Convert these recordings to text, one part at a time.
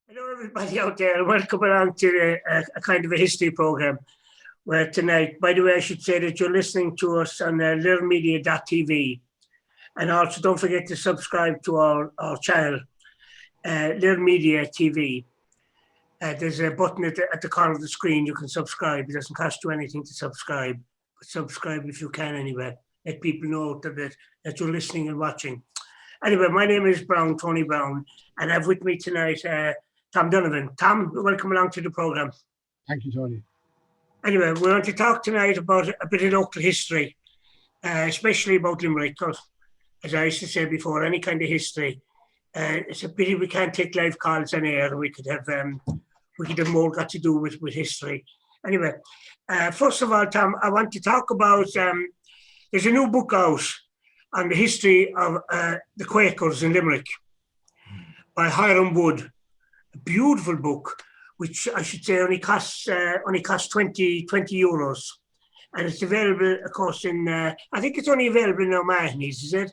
Hello, everybody out there. Welcome along to a kind of a history program. Where tonight, by the way, I should say that you're listening to us on littlemedia.tv. And also, don't forget to subscribe to our channel, Little Media TV. There's a button at the corner of the screen. You can subscribe. It doesn't cost you anything to subscribe. But subscribe if you can anyway. Let people know that you're listening and watching. Anyway, my name is Browne, Tony Browne, and I have with me tonight Tom Donovan. Tom, welcome along to the programme. Thank you, Tony. Anyway, we're going to talk tonight about a bit of local history, especially about Limerick, because, as I used to say before, any kind of history, it's a pity we can't take live calls on air. We could have more got to do with history. Anyway, first of all, Tom, I want to talk about, there's a new book out on the history of the Quakers in Limerick by Hiram Wood. A beautiful book, which I should say only costs 20 euros, and it's available, of course, in I think it's only available in O'Mahony's, is it?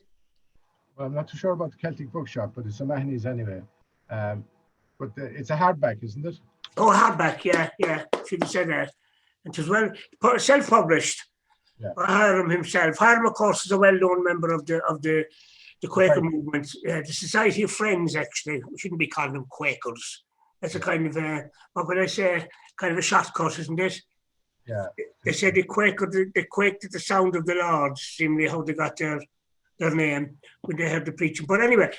Well, I'm not too sure about the Celtic Bookshop, but it's O'Mahony's anyway. But it's a hardback, isn't it? Oh, hardback, yeah. Should have said that. And as well, self-published by Hiram himself. Hiram, of course, is a well-known member of the Quaker movement, the Society of Friends. Actually, we shouldn't be calling them Quakers. That's a kind of what would I say? Kind of a shortcut, isn't it? Yeah. They said they quaked at the sound of the Lord, seemingly how they got their name when they heard the preaching. But anyway,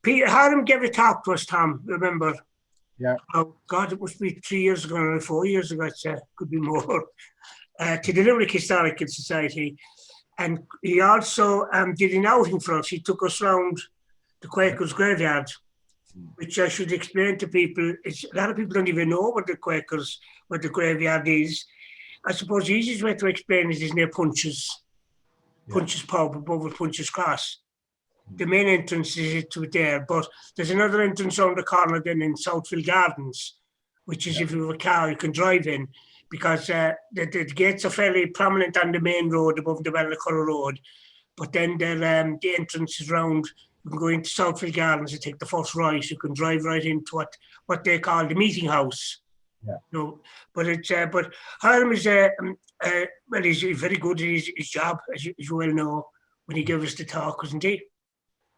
Hiram gave a talk to us, Tom, remember? Yeah. Oh, God, it must be 3 years ago or 4 years ago, could be more, to the Limerick Historical Society. And he also did an outing for us. He took us round the Quakers Graveyard, which I should explain to people. A lot of people don't even know what the graveyard is. I suppose the easiest way to explain it is near Punch's Pub, above Punch's Cross. The main entrance is to there, but there's another entrance on the corner then in Southfield Gardens, which is if you have a car, you can drive in, because the gates are fairly prominent on the main road above the Ballacurra Road. But then the entrance is round. You can go into Southfield Gardens and take the first right. You can drive right into what they call the meeting house. Yeah. No, but Hiram is he's very good at his job, as you well know, when he gave us the talk, wasn't he?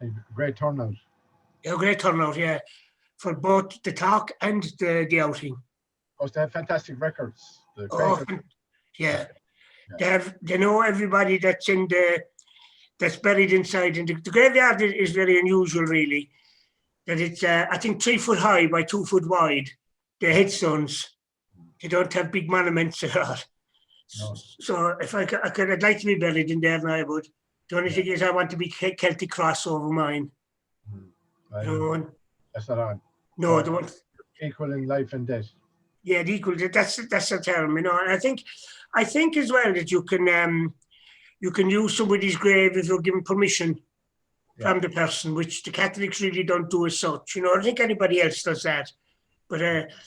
A great turnout. Yeah, great turnout, yeah, for both the talk and the outing. Oh, they have fantastic records. Yeah. They know everybody that's buried inside. And the graveyard is very unusual, really. That it's I think 3 foot high by 2 foot wide. The headstones. They don't have big monuments at all. No. So if I'd like to be buried in there, and I would. The only thing is I want to be Celtic cross over mine. That's not on. No, the one Equal in life and death. Yeah, equal. That's the term, And I think as well that you can use somebody's grave if you're given permission from the person, which the Catholics really don't do as such. I don't think anybody else does that. But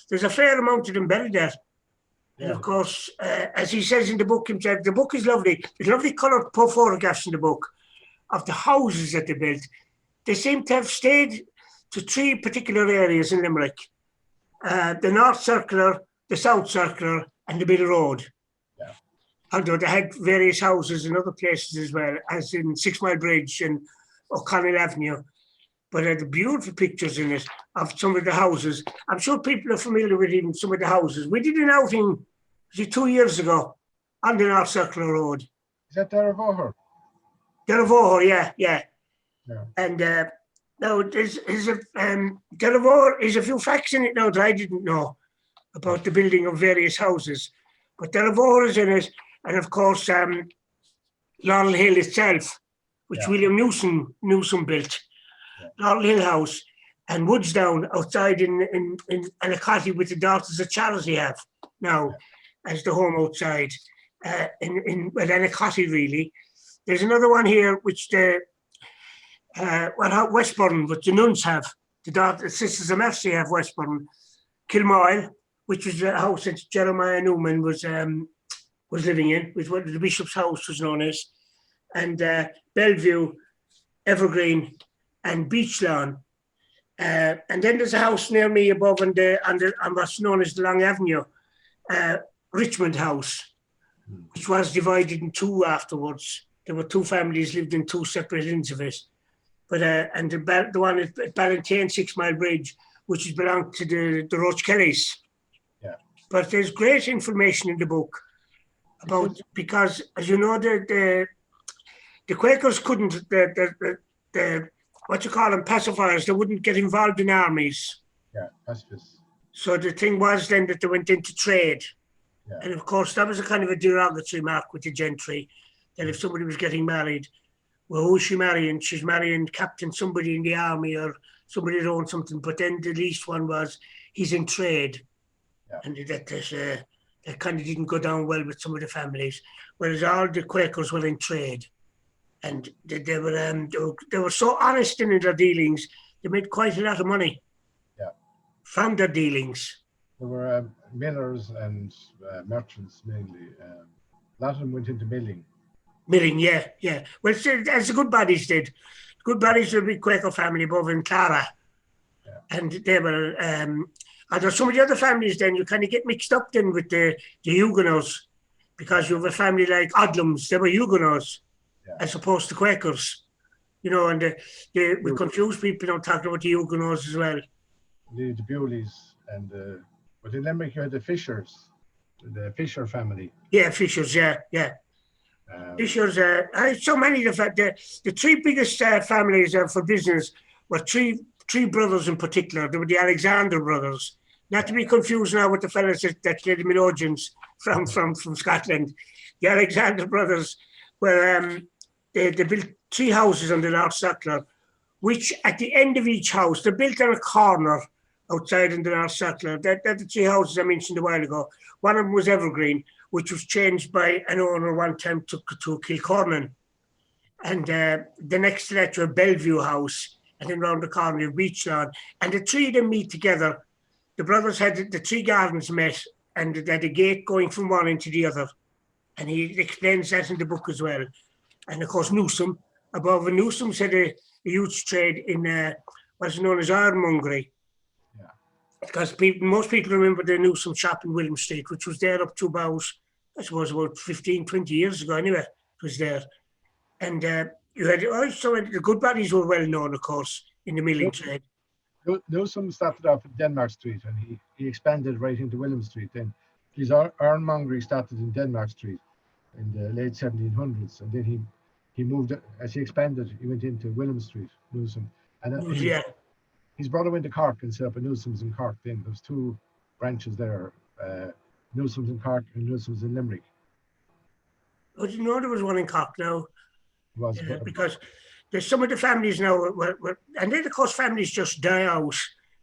there's a fair amount of them buried there. Yeah. And of course, as he says in the book himself, the book is lovely. There's lovely coloured photographs in the book of the houses that they built. They seem to have stayed to 3 particular areas in Limerick. The North Circular, the South Circular, and the Middle Road. Yeah. Although they had various houses in other places as well, as in 6 Mile Bridge and O'Connell Avenue. But the beautiful pictures in it of some of the houses. I'm sure people are familiar with even some of the houses. We did an outing 2 years ago on the North Circular Road. Is that Deravoher? Deravoher, yeah. And now Deravoher is a few facts in it now that I didn't know about the building of various houses. But Deravoher is in it, and of course Laurel Hill itself, which William Newsom built. Laurel Hill House, and Woodsdown outside in Anacotty, with the Daughters of Charity have now as the home outside in Anacotty, really. There's another one here which Westbourne, but the nuns have. The Sisters of Mercy have Westbourne. Kilmoyle, which was a house that Jeremiah Newman was living in, which what the Bishop's house was known as, and Bellevue, Evergreen, and Beach Lawn. And then there's a house near me above on what's known as the Long Avenue, Richmond House, which was divided in two afterwards. There were two families lived in two separate ends of it. But and the one at Ballantyne, 6 Mile Bridge, which has belonged to the Roach Kellys. Yeah. But there's great information in the book about, because as you know, the Quakers couldn't, the what you call them, pacifiers, they wouldn't get involved in armies. Yeah, pacifists. So the thing was then that they went into trade. Yeah. And of course, that was a kind of a derogatory mark with the gentry, that if somebody was getting married, well, who is she marrying? She's marrying Captain somebody in the army or somebody that owns something. But then the least one was, he's in trade. Yeah. And that kind of didn't go down well with some of the families. Whereas all the Quakers were in trade. And they were so honest in their dealings, they made quite a lot of money from their dealings. There were millers and merchants mainly. A lot of them went into milling. Milling, yeah. Well, as the Goodbodies did. Goodbodies were a big Quaker family above in Clara. Yeah. And they were, although some of the other families then, you kind of get mixed up then with the Huguenots, because you have a family like Odlums, they were Huguenots, as opposed to Quakers. You know, and we confuse people now talking about the Huguenots as well. The Bewleys and but in Limerick you had the Fishers, the Fisher family. Yeah, Fishers, yeah. Fishers, so many of the three biggest families for business were three brothers in particular. They were the Alexander brothers, not to be confused now with the fellas that did the Melodians from Scotland. The Alexander brothers were they built 3 houses on the North Circular, which at the end of each house, they're built on a corner outside in the North Circular. They're the 3 houses I mentioned a while ago. One of them was Evergreen, which was changed by an owner one time to Kilcornan. And the next to that, you have Bellevue House, and then round the corner, you have Beach Lawn. And the 3 of them meet together. The brothers had the 3 gardens met, and they had a gate going from one into the other. And he explains that in the book as well. And of course, Newsom, above Newsom's had a huge trade in what's known as ironmongery. Yeah. Because most people remember the Newsom shop in William Street, which was there up to about 15, 20 years ago anyway, it was there. And you had also, the Goodbodies were well known, of course, in the milling trade. Newsom started off at Denmark Street and he expanded right into William Street. Then his ironmongery started in Denmark Street in the late 1700s, and then he moved, as he expanded, he went into William Street, Newsom. And his brother went to Cork and set up a Newsom's in Cork then. There's 2 branches there, Newsom's in Cork and Newsom's in Limerick. I didn't know there was one in Cork now. Was because there's some of the families now, and then of course families just die out,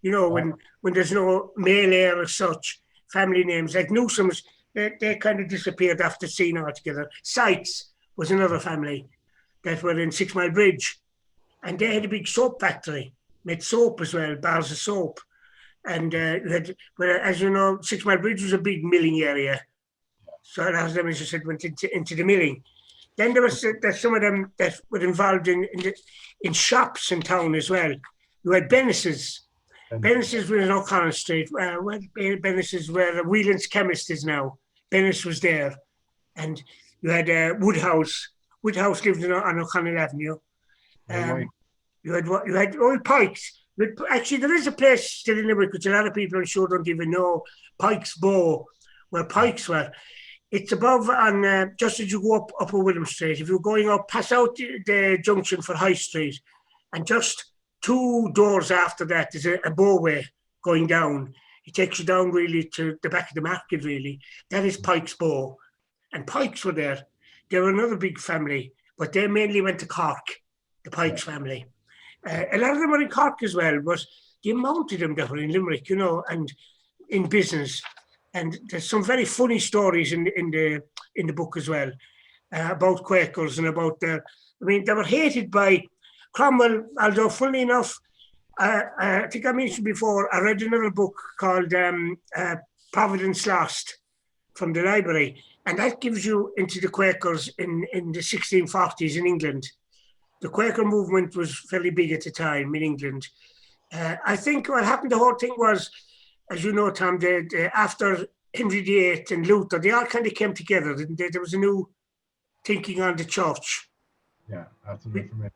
you know, when there's no male heir as such. Family names like Newsom's, they kind of disappeared after scene altogether. Sykes was another family that were in 6 Mile Bridge, and they had a big soap factory, made soap as well, bars of soap. And as you know, 6 Mile Bridge was a big milling area. So as I said, went into the milling. Then there's some of them that were involved in shops in town as well. You had Bennis's. Bennis's was in O'Connell Street. Bennis's where Whelan's chemist is now. Bennis was there. And you had Woodhouse. Woodhouse lived on O'Connell Avenue. You had old Pikes. Actually, there is a place still in Limerick, which a lot of people I'm sure don't even know, Pikes Bow, where Pikes were. It's above on, just as you go up Upper William Street. If you're going up, pass out the junction for High Street, and just 2 doors after that, there's a bowway going down. It takes you down really to the back of the market, really. That is Pikes Bow. And Pikes were there. They were another big family, but they mainly went to Cork, the Pikes family. A lot of them were in Cork as well, but the amount of them that were in Limerick, you know, and in business. And there's some very funny stories in the book as well about Quakers and about they were hated by Cromwell, although funnily enough, I think I mentioned before, I read another book called Providence Lost from the library, and that gives you into the Quakers in the 1640s in England. The Quaker movement was fairly big at the time in England. I think what happened, the whole thing was, as you know, Tom, after Henry VIII and Luther, they all kind of came together, didn't they? There was a new thinking on the church. Yeah, after the Reformation.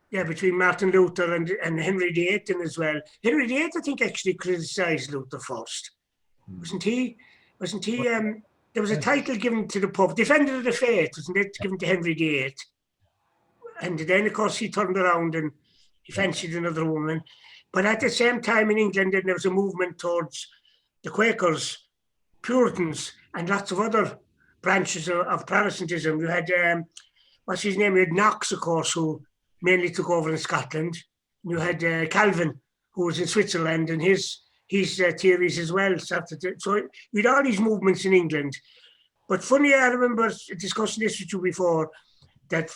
Yeah, between Martin Luther and Henry VIII as well. Henry VIII, I think, actually criticised Luther first. Wasn't he? There was a title given to the Pope, Defender of the Faith, wasn't it? Given to Henry VIII. And then, of course, he turned around and he fancied another woman. But at the same time in England, then there was a movement towards the Quakers, Puritans, and lots of other branches of Protestantism. You had, what's his name? You had Knox, of course, who mainly took over in Scotland. You had Calvin, who was in Switzerland, and his theories as well. So we had all these movements in England. But funny, I remember discussing this with you before, that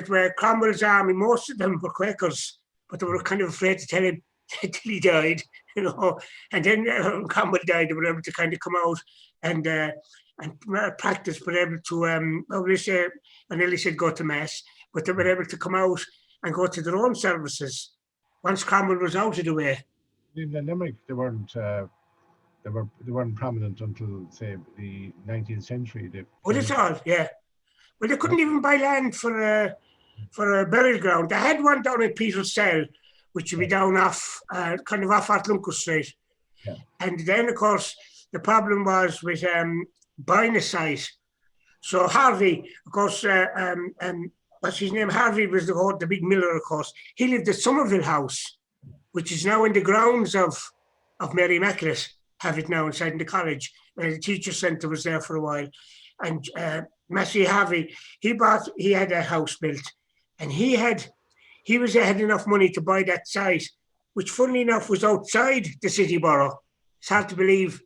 where Cromwell's army, most of them were Quakers, but they were kind of afraid to tell him until he died, you know. And then when Cromwell died, they were able to kind of come out and practice, were able to, I nearly said go to mass, but they were able to come out and go to their own services once Cromwell was out of the way. In Limerick, they weren't prominent until, say, the 19th century. Well, that's all, yeah. Well, they couldn't even buy land for a burial ground. They had one down in Peter's Cell, which would be down off, kind of off Athlunker Street. Yeah. And then, of course, the problem was with buying a site. So Harvey, of course, what's his name? Harvey was the big miller, of course. He lived at Somerville House, which is now in the grounds of Mary Immaculate, have it now inside in the college. The teacher centre was there for a while. And Massey Harvey, he had a house built, and he had enough money to buy that site, which funnily enough was outside the city borough. It's hard to believe,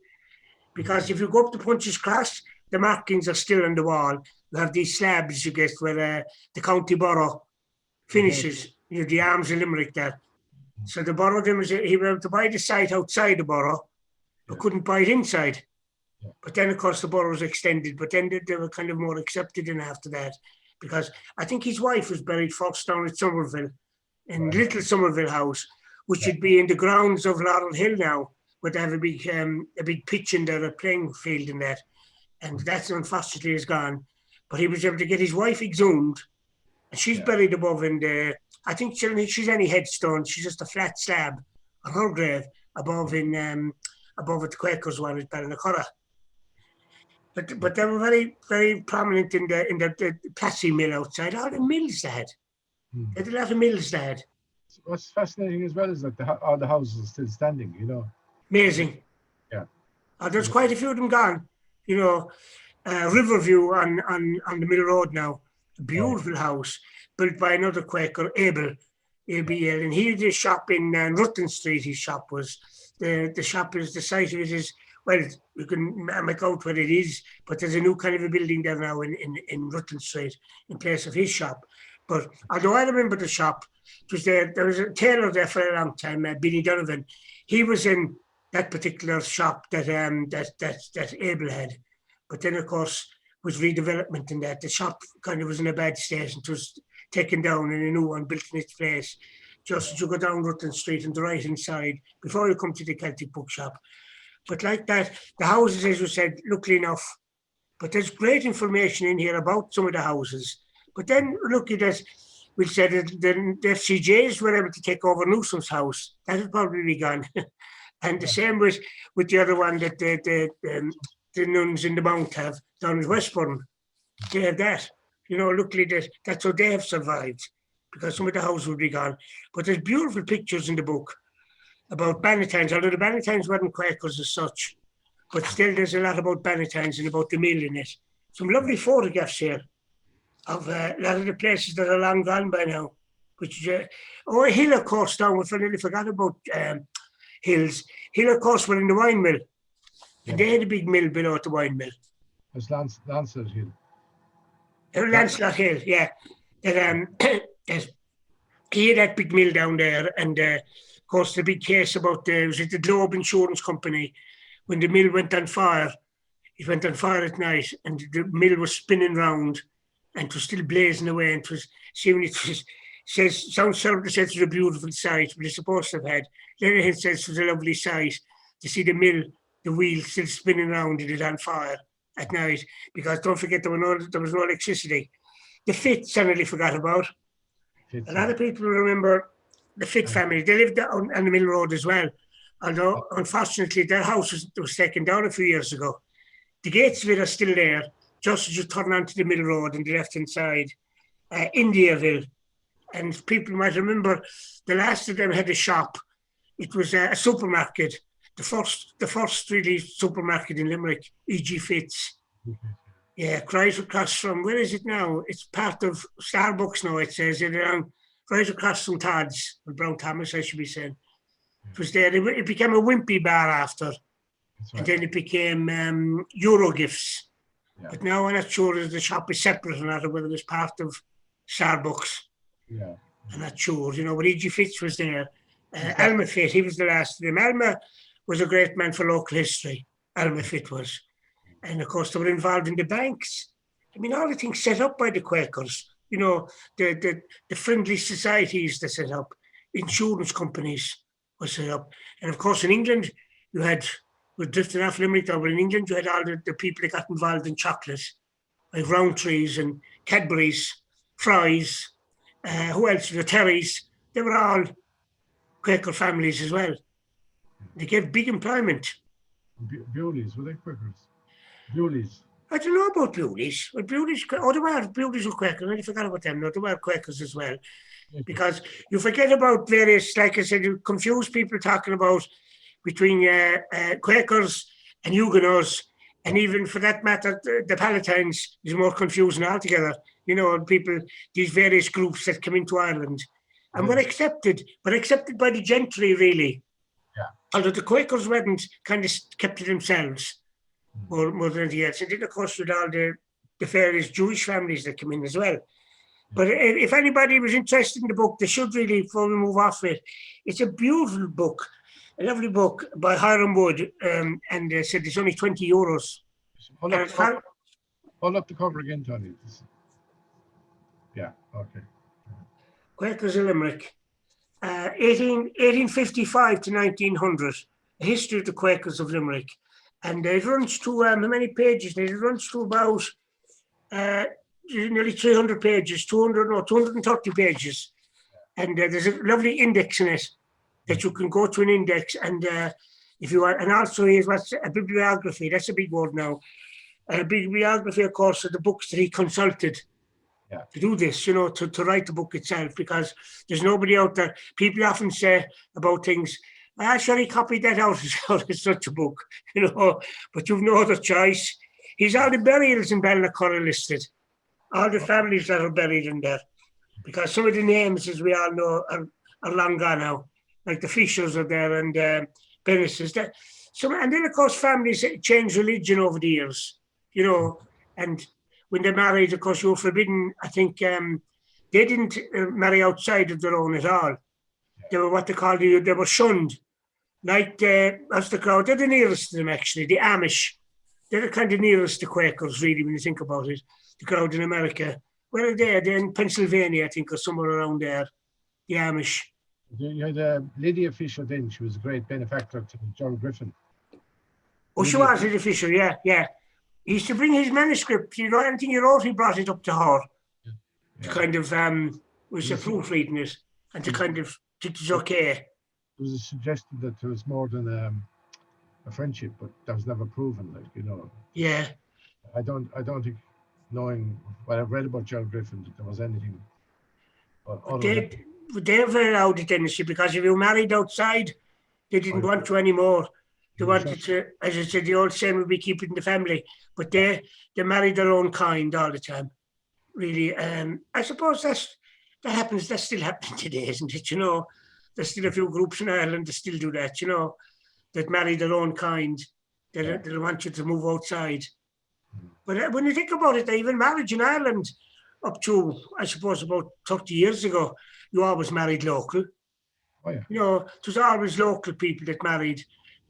because if you go up to Punch's Cross, the markings are still on the wall. You have these slabs, you guess, where the county borough finishes, you know, the arms of Limerick there. So the borough, he was able to buy the site outside the borough, but couldn't buy it inside. But then, of course, the borough was extended, but then they were kind of more accepted in after that, because I think his wife was buried first down at Somerville, in Little Somerville House, which would be in the grounds of Laurel Hill now, where they have a big pitch in there, a playing field in that. And that, unfortunately, is gone. But he was able to get his wife exhumed, and she's buried above in the, I think she's any headstone, she's just a flat slab on her grave above at the Quakers one at Ballinacurra. But they were very, very prominent in the Plassey mill outside. All the mills they had. They had a lot of mills they had. What's fascinating as well is that all the houses are still standing, you know. Amazing. Yeah. There's quite a few of them gone. You know, Riverview on the Middle Road now. A beautiful house built by another Quaker, Abel, A-B-L. And he had a shop in Rutland Street, his shop was. The shop is, the site of it is, well, you can make out where it is, but there's a new kind of a building there now in Rutland Street in place of his shop. But although I remember the shop, it was there was a tailor there for a long time, Billy Donovan. He was in that particular shop that Abel had. But then, of course, was redevelopment in that. The shop kind of was in a bad state and it was taken down and a new one built in its place. Just as you go down Rutland Street on the right-hand side, before you come to the Celtic bookshop. But like that, the houses, as you said, luckily enough, but there's great information in here about some of the houses. But then look at this, we said that the FCJs were able to take over Newsom's house. That would probably be gone. And the same with the other one that the nuns in the Mount have down in Westbourne. They have that. You know, luckily that's how they have survived, because some of the houses would be gone. But there's beautiful pictures in the book about Bannatynes, although the Bannatynes weren't Quakers as such, but still there's a lot about Bannatynes and about the mill in it. Some lovely photographs here of a lot of the places that are long gone by now. Which Hill, of course, down, we nearly forgot about Hills. Hill, of course, were in the wine mill. And they had a big mill below the wine mill. It's Lancelot Hill. Lancelot Hill, yeah. He had that big mill down there, and of course the big case about was it the Globe Insurance Company, when the mill went on fire. It went on fire at night, and the mill was spinning round, and it was still blazing away. And it was sounds terrible to say it's a beautiful sight, but it's supposed to have had. Then it says it was a lovely sight to see the mill, the wheels still spinning around and it on fire at night, because don't forget there was no electricity. The Fitts I nearly forgot about. A lot of people remember the Fitt family. They lived on the Mill Road as well, although unfortunately their house was taken down a few years ago. The gates of it are still there, just as you turn onto the Mill Road on the left-hand side, Indiaville. And people might remember the last of them had a shop. It was a supermarket, the first really supermarket in Limerick, E.G. Fitts. Yeah, right across from, where is it now? It's part of Starbucks now, it says. It's around, right across from Todd's, or Brown Thomas, I should be saying. It was there. It became a Wimpy bar after. Right. And then it became Euro Gifts. Yeah. But now I'm not sure if the shop is separate or not, or whether it's part of Starbucks. Yeah. I'm not sure, but E.G. Fitts was there. Alma Fitt, he was the last of them. Alma was a great man for local history. Alma Fitt was. And of course, they were involved in the banks. I mean, all the things set up by the Quakers, the friendly societies they set up, insurance companies were set up. And of course, in England, we're drifting off Limerick now, but in England, you had all the people that got involved in chocolate, like Rowntree's and Cadbury's, Fry's, who else? The Terry's. They were all Quaker families as well. They gave big employment. Bewley's, were they Quakers? Bewley's. I don't know about Bewley's. Well, Bewley's were Quakers. I forgot about them. No, they were Quakers as well. Because you forget about various, like I said, you confuse people talking about between Quakers and Huguenots, and even for that matter, the Palatines is more confusing altogether. People, these various groups that come into Ireland, and were accepted, but accepted by the gentry, really. Yeah. Although the Quakers weren't, kind of kept to themselves more than anything else. And then, of course, with all the various Jewish families that come in as well. But if anybody was interested in the book, they should really, before we move off it, it's a beautiful book, a lovely book by Hiram Wood, and they said it's only €20. Hold up the cover again, Tony. Yeah, okay. Quakers of Limerick, 1855 to 1900, a history of the Quakers of Limerick. And it runs to, how many pages? It runs to about nearly 300 pages, 230 pages. And there's a lovely index in it that you can go to an index. And if you want, and also here's what's a bibliography, that's a big word now. A bibliography, of course, of the books that he consulted. Yeah. To do this, to write the book itself, because there's nobody out there. People often say about things, sure, he copied that out of such a book, but you've no other choice. He's all the burials in Ballinacurra listed, all the families that are buried in there, because some of the names, as we all know, are long gone now, like the Fishers are there and Bennis's. And then, of course, families change religion over the years, and when they married, of course, you were forbidden. I think they didn't marry outside of their own at all. They were what they called, they were shunned. Like, that's the crowd. They're the nearest to them, actually, the Amish. They're the kind of nearest to Quakers, really, when you think about it. The crowd in America. Where are they? They're in Pennsylvania, I think, or somewhere around there. The Amish. You had Lydia Fisher then. She was a great benefactor to John Griffin. Oh, she was Lydia Fisher, yeah. He used to bring his manuscript. Anything he wrote, he brought it up to her. Yeah. To kind of, was a proofreading it, and to kind of think it's okay. It was a suggestion that there was more than a friendship, but that was never proven, Yeah. I don't think, knowing what I've read about John Griffin, that there was anything. They were allowed it, didn't she? Because if you married outside, they didn't want to anymore. They wanted to, as I said, the old saying would be keeping the family, but they married their own kind all the time, really. I suppose that happens. That's still happening today, isn't it? There's still a few groups in Ireland that still do that. That marry their own kind. They don't want you to move outside. But when you think about it, even marriage in Ireland, up to I suppose about 30 years ago, you always married local. Oh yeah. It was always local people that married.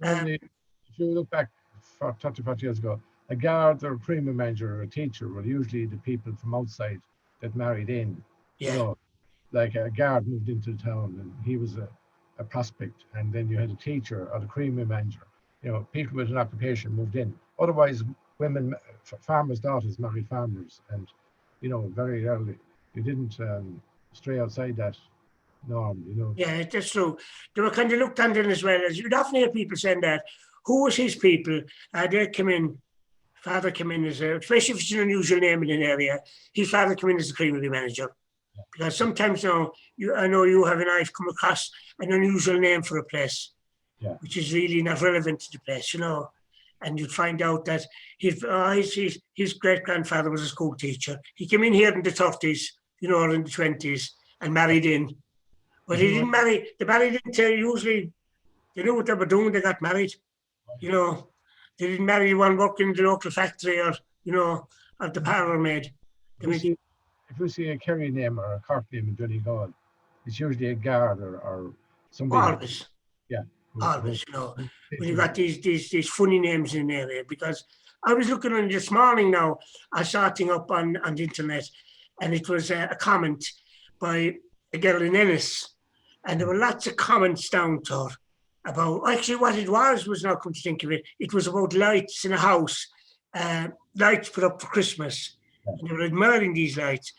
If you look back 30, 40 years ago, a guard or a prima manager or a teacher were usually the people from outside that married in. Yeah. like a guard moved into the town and he was a prospect, and then you had a teacher or the creamery manager. You know, people with an occupation moved in. Otherwise, women, farmers' daughters married farmers, and you know, very early, you didn't stray outside that norm. You know. Yeah, that's true. They were kind of looked on then as well. As you'd often hear people saying that. Who was his people? They came in. Father came in as especially if it's an unusual name in an area. His father came in as the creamery manager. Because sometimes now, I know you have an eye come across an unusual name for a place, which is really not relevant to the place, you know. And you'd find out that his great-grandfather was a school teacher. He came in here in the 30s, you know, or in the 20s, and married in. But he didn't marry. They married into usually, they knew what they were doing when they got married, you know. They didn't marry one working in the local factory or, you know, or the parlour maid. If you see a Kerry name or a Cork name in Donegal, it's usually a guard or somebody. Always. Yeah. Always, you know, when you got these funny names in the area. Because I was looking on this morning now, I saw a thing up on the internet, and it was a comment by a girl in Ennis, and there were lots of comments down to her about, actually what it was now come to think of it, it was about lights in a house, lights put up for Christmas. And they were admiring these lights.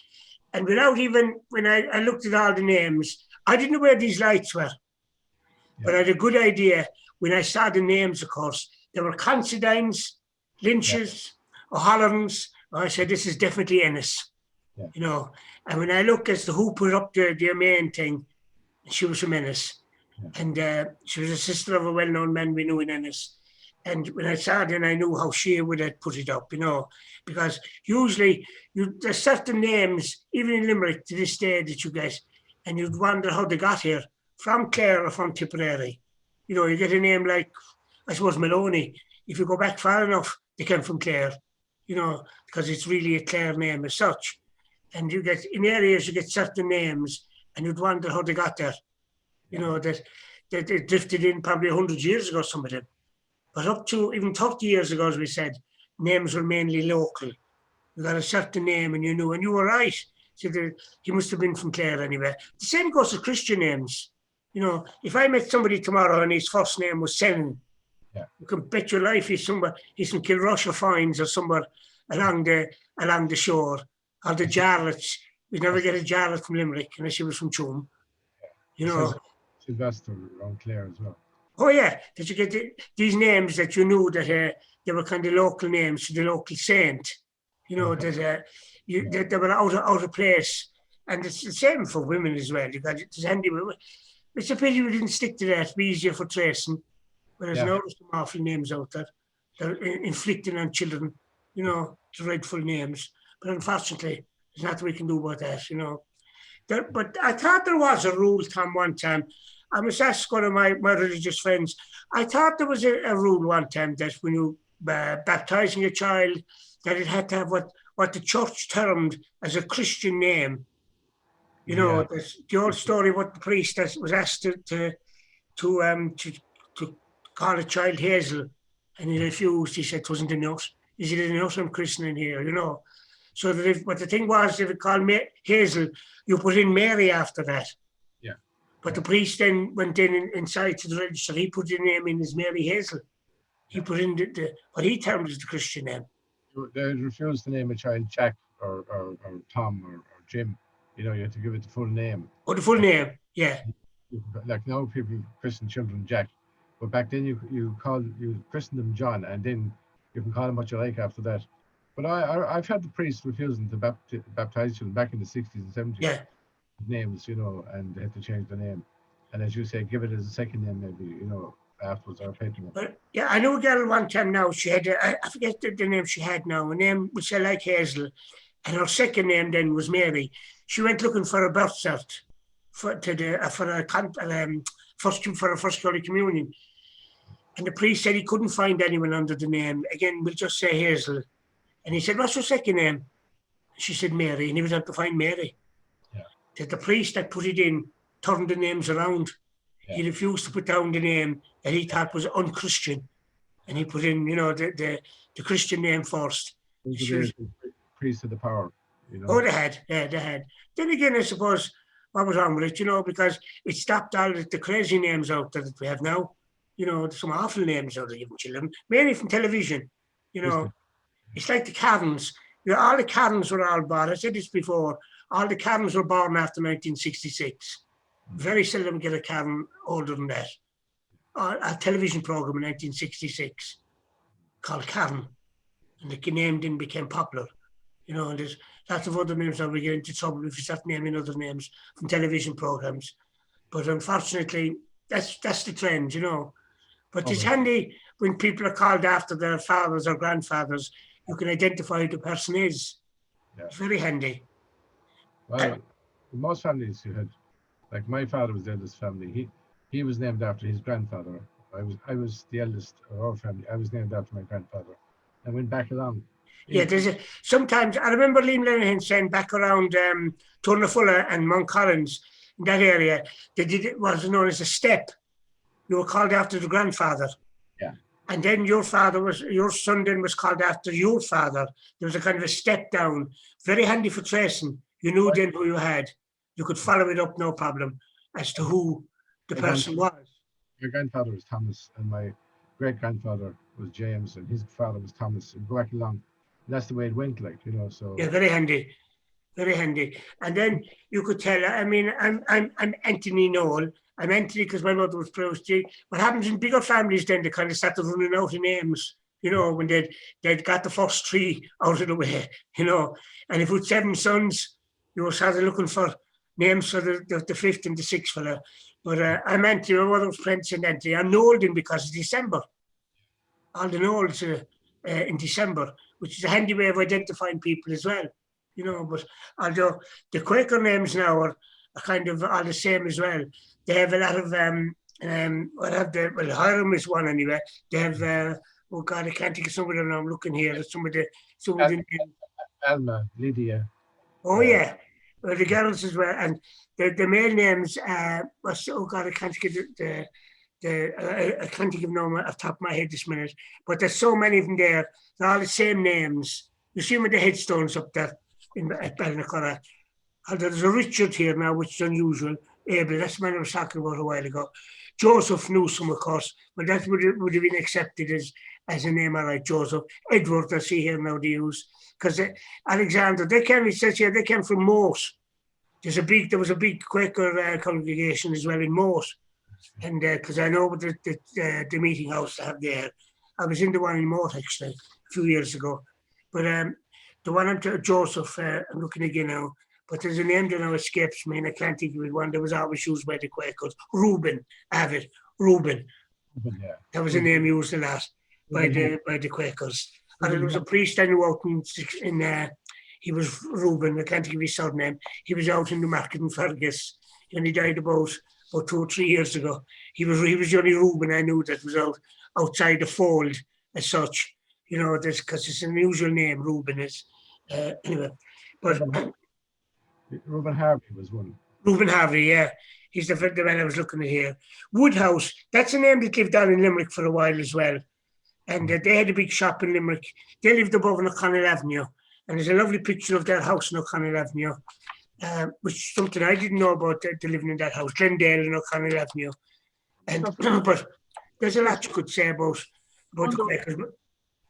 And without even, when I looked at all the names, I didn't know where these lights were. But I had a good idea when I saw the names, of course. There were Considines, Lynches, O'Halloran's. I said, this is definitely Ennis, you know. And when I look as to who put up their main thing, she was from Ennis. And she was a sister of a well-known man we knew in Ennis. And when I saw it, then I knew how she would have put it up, you know, because usually there's certain names, even in Limerick to this day, that you get, and you'd wonder how they got here, from Clare or from Tipperary. You know, you get a name like, I suppose, Maloney. If you go back far enough, they came from Clare, you know, because it's really a Clare name as such. And you get, in areas, you get certain names, and you'd wonder how they got there. You know, that they drifted in probably 100 years ago, some of them. But up to even 30 years ago, as we said, names were mainly local. You got a certain name and you knew, and you were right. So he must have been from Clare anyway. The same goes to Christian names. You know, if I met somebody tomorrow and his first name was Senan, you can bet your life he's from Kilrush or Fines or somewhere along the shore, or the Jarletts. We'd never get a Jarlett from Limerick unless he was from Chum. You know. Sylvester around Clare as well. Oh yeah, that you get these names that you knew that they were kind of local names to the local saint, you know, that they were out of place, and it's the same for women as well. You got it's handy. It's a pity we didn't stick to that. It'd be easier for tracing. Whereas now there's some awful names out there that are inflicting on children, you know, dreadful names. But unfortunately, there's nothing we can do about that, you know. But I thought there was a rule, Tom, one time. I was asked one of my religious friends, I thought there was a rule one time that when you baptizing a child, that it had to have what the church termed as a Christian name. You know, the old story what the priest was asked to call a child Hazel, and he refused. He said it wasn't enough. He said, enough, I'm christening here, you know. So that but the thing was, if it called Hazel, you put in Mary after that. But the priest then went inside to the register. He put the name in as Mary Hazel. He put in what he termed as the Christian name. They refused to name a child Jack or Tom or Jim. You know, you have to give it the full name. Oh, the full name, yeah. Like now, people christen children Jack, but back then you christen them John, and then you can call them what you like after that. But I've had the priests refusing to baptize children back in the 60s and 70s. Yeah. Names, you know, and they had to change the name. And as you say, give it as a second name, maybe, you know, afterwards, or paid name. But yeah, I know a girl one time now, she had, I forget the name she had now, a name which I like Hazel, and her second name then was Mary. She went looking for a birth cert for a first Holy Communion. And the priest said he couldn't find anyone under the name. Again, we'll just say Hazel. And he said, what's your second name? She said Mary, and he was able to find Mary. That the priest that put it in turned the names around. He refused to put down the name that he thought was unchristian, and he put in, you know, the Christian name first. The priest of the power, you know. Oh, they had. Then again, I suppose what was wrong with it, you know, because it stopped all the crazy names out that we have now. You know, some awful names out of giving children, mainly from television. You know, it's like the Karens. You know, all the Karens were all born. I said this before. All the Karens were born after 1966. Very seldom get a Karen older than that. A television program in 1966 called Karen, and the name didn't become popular. You know, and there's lots of other names that we get into trouble if you start naming other names from television programs. But unfortunately, that's the trend, you know. But it's handy when people are called after their fathers or grandfathers. You can identify who the person is. Yeah. It's very handy. Well, in most families you had, like my father was the eldest family. He was named after his grandfather. I was the eldest of our family. I was named after my grandfather. And went back along. Yeah, sometimes I remember Liam Lenihan saying back around Turnafulla and Mount Collins, in that area, they did it was known as a step. You were called after the grandfather. Yeah. And then your son then was called after your father. There was a kind of a step down. Very handy for tracing. You knew then who you had. You could follow it up, no problem, as to who the person was. My grandfather was Thomas, and my great-grandfather was James, and his father was Thomas, and go back along. And that's the way it went, like, you know, so... Yeah, very handy. Very handy. And then you could tell, I mean, I'm Anthony Noel. I'm Anthony because my mother was pronounced G. What happens in bigger families then, they kind of started running out of names, you know, when they'd got the first three out of the way, you know. And if with 7 sons, you were sort of looking for names for the fifth and the sixth fella. But I'm Anthony, my mother was Prince and Anthony. I'm Noelden because it's December. All the Noels in December, which is a handy way of identifying people as well, you know. But although the Quaker names now are kind of all the same as well. They have a lot of Hiram is one anyway. They have oh God, I can't think of some of them now. I'm looking here. Some of the Alma, Lydia. Oh yeah, well, the girls as well, and the male names. Oh God, I can't think of I can't think of them off the top of my head this minute. But there's so many of them there. They're all the same names. You see them with the headstones up there at Ballinacurra. There's a Richard here now, which is unusual. Abel, that's the man I was talking about a while ago. Joseph Newsom, of course, but that would have been accepted as a name, all right, Joseph. Edward, I see here now they use. Because Alexander, they came from Morse. There was a big Quaker congregation as well in Morse. And because I know the meeting house they have there. I was in the one in Morse, actually, a few years ago. But the one I'm Joseph, I'm looking again now. But there's a name that now escapes me, and I can't think of it. One that was always used by the Quakers. Reuben, Reuben. Yeah. That was a name used a lot by the Quakers. And there was a priest I knew out in he was Reuben, I can't think of his surname. He was out in the market in Fergus, and he died about 2 or 3 years ago. He was the only Reuben I knew that was outside the fold as such. You know, because it's an unusual name, Reuben is. Anyway, but... Reuben Harvey was one. Reuben Harvey, yeah. He's the man I was looking at here. Woodhouse, that's a name that lived down in Limerick for a while as well. And they had a big shop in Limerick. They lived above on O'Connell Avenue. And there's a lovely picture of their house on O'Connell Avenue, which is something I didn't know about, the living in that house, Glendale and O'Connell Avenue. And but there's a lot you could say about the Quakers.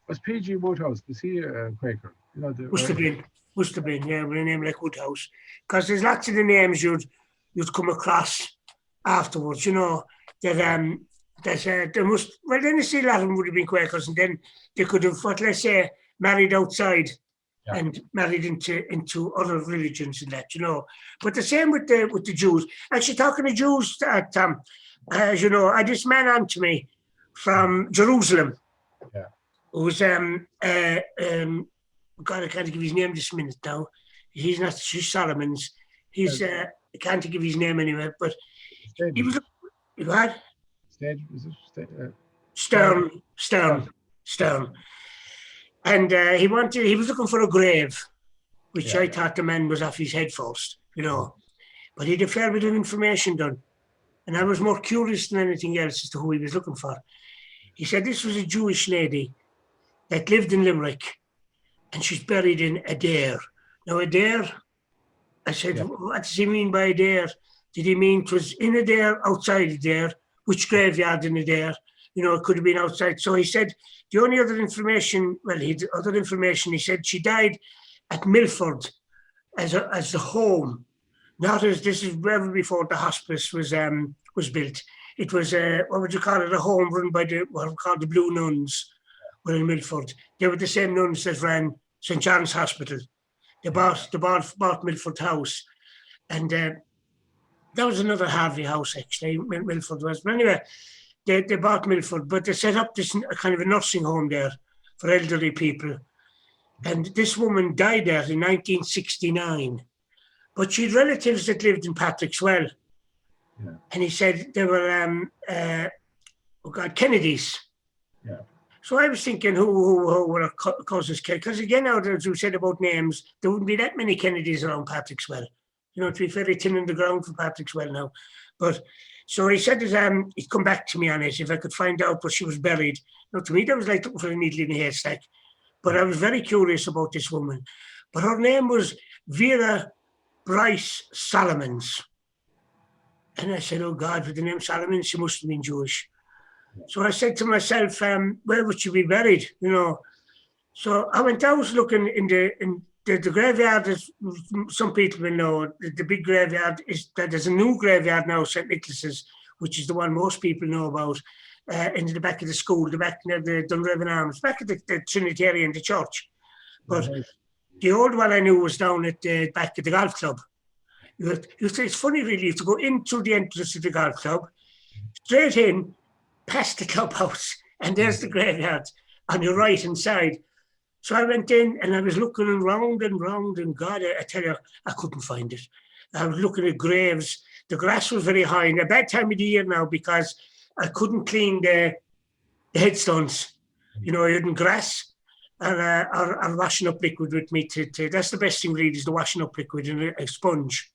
Was P.G. Woodhouse, was he a Quaker? You know, Must have been, yeah, with a name like Woodhouse. Because there's lots of the names you'd come across afterwards, you know, that then you see a lot of them would have been Quakers, and then they could have, let's say, married outside and married into other religions and that, you know. But the same with the Jews. Actually, talking to Jews, Tom, as you know, I had this man on to me from Jerusalem, who's God, I can't give his name this minute now. He's not Solomon's. He's I can't give his name anyway, but he was what? Stern. And he was looking for a grave, which I thought the man was off his head first, you know. But he had a fair bit of information done. And I was more curious than anything else as to who he was looking for. He said this was a Jewish lady that lived in Limerick, and she's buried in Adair. Now, Adair, I said, Yeah. what does he mean by Adair? Did he mean it was in Adair, outside Adair? Which graveyard in Adair? You know, it could have been outside. So he said, the only other information, he said she died at Milford as the home, not as, this is well before the hospice was built. It was, what would you call it, a home run by what we call the Blue Nuns, were in Milford. They were the same nuns that ran St. John's Hospital. They bought Milford House. And that was another Harvey house, actually, Milford was. But anyway, they bought Milford, but they set up this kind of a nursing home there for elderly people. And this woman died there in 1969. But she had relatives that lived in Patrickswell. Yeah. And he said they were, Kennedys. Yeah. So I was thinking who were cousins, because again, now as you said about names, there wouldn't be that many Kennedys around Patrickswell. You know, to be very thin on the ground for Patrickswell now. But so he said that he'd come back to me on it if I could find out where she was buried. You know, to me, that was like looking for a needle in a haystack. But I was very curious about this woman. But her name was Vera Bryce Solomons. And I said, oh God, with the name Solomons, she must have been Jewish. So I said to myself, where would she be buried? You know. So I went out looking in the graveyard, as some people will know, the big graveyard is that there's a new graveyard now, St. Nicholas's, which is the one most people know about, in the back of the school, the back near the Dunraven Arms, back at the Trinitarian, the church. But the old one I knew was down at the back of the golf club. It's funny, really, you have to go in through the entrance of the golf club, straight in, past the clubhouse, and there's the graveyard on your right hand side. So I went in and I was looking round, and God, I tell you, I couldn't find it. I was looking at graves. The grass was very high, and a bad time of the year now because I couldn't clean the headstones. You know, I hadn't grass or washing up liquid with me. That's the best thing really, is the washing up liquid in a sponge.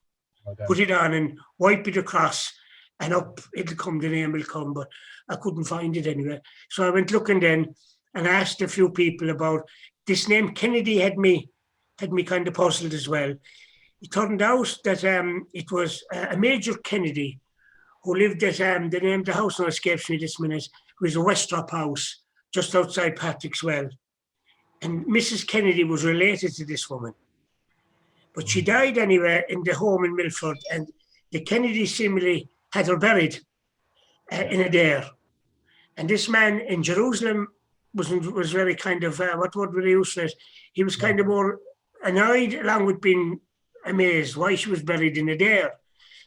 Okay. Put it on and wipe it across, and up it'll come, the name will come, but I couldn't find it anyway. So I went looking then and asked a few people about this name. Kennedy had me kind of puzzled as well. It turned out that it was a Major Kennedy who lived at, the name of the house now escapes me this minute, it was a Westrop house just outside Patrickswell. And Mrs. Kennedy was related to this woman. But she died anyway in the home in Milford, and the Kennedy seemingly had her buried in Adair. And this man in Jerusalem was very kind of, what word would I use for it? He was kind of more annoyed, along with being amazed why she was buried in Adair,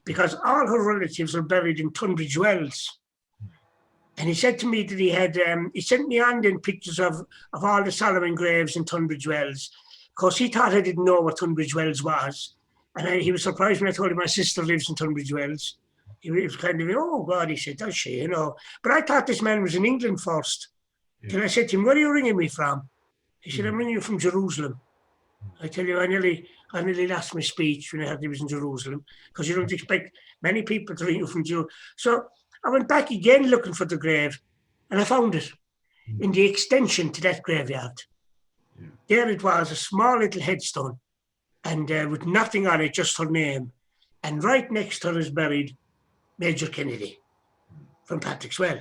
because all her relatives are buried in Tunbridge Wells. And he said to me that he had, he sent me on then pictures of all the Solomon graves in Tunbridge Wells. Of course, he thought I didn't know what Tunbridge Wells was. And he was surprised when I told him my sister lives in Tunbridge Wells. He was kind of, oh God, he said, does she, you know. But I thought this man was in England first. Yeah. And I said to him, where are you ringing me from? He said, I'm ringing you from Jerusalem. I tell you, I nearly lost my speech when I heard he was in Jerusalem, because you don't expect many people to ring you from Jerusalem. So I went back again looking for the grave, and I found it in the extension to that graveyard. Yeah. There it was, a small little headstone, and with nothing on it, just her name. And right next to her is buried Major Kennedy from Patrickswell.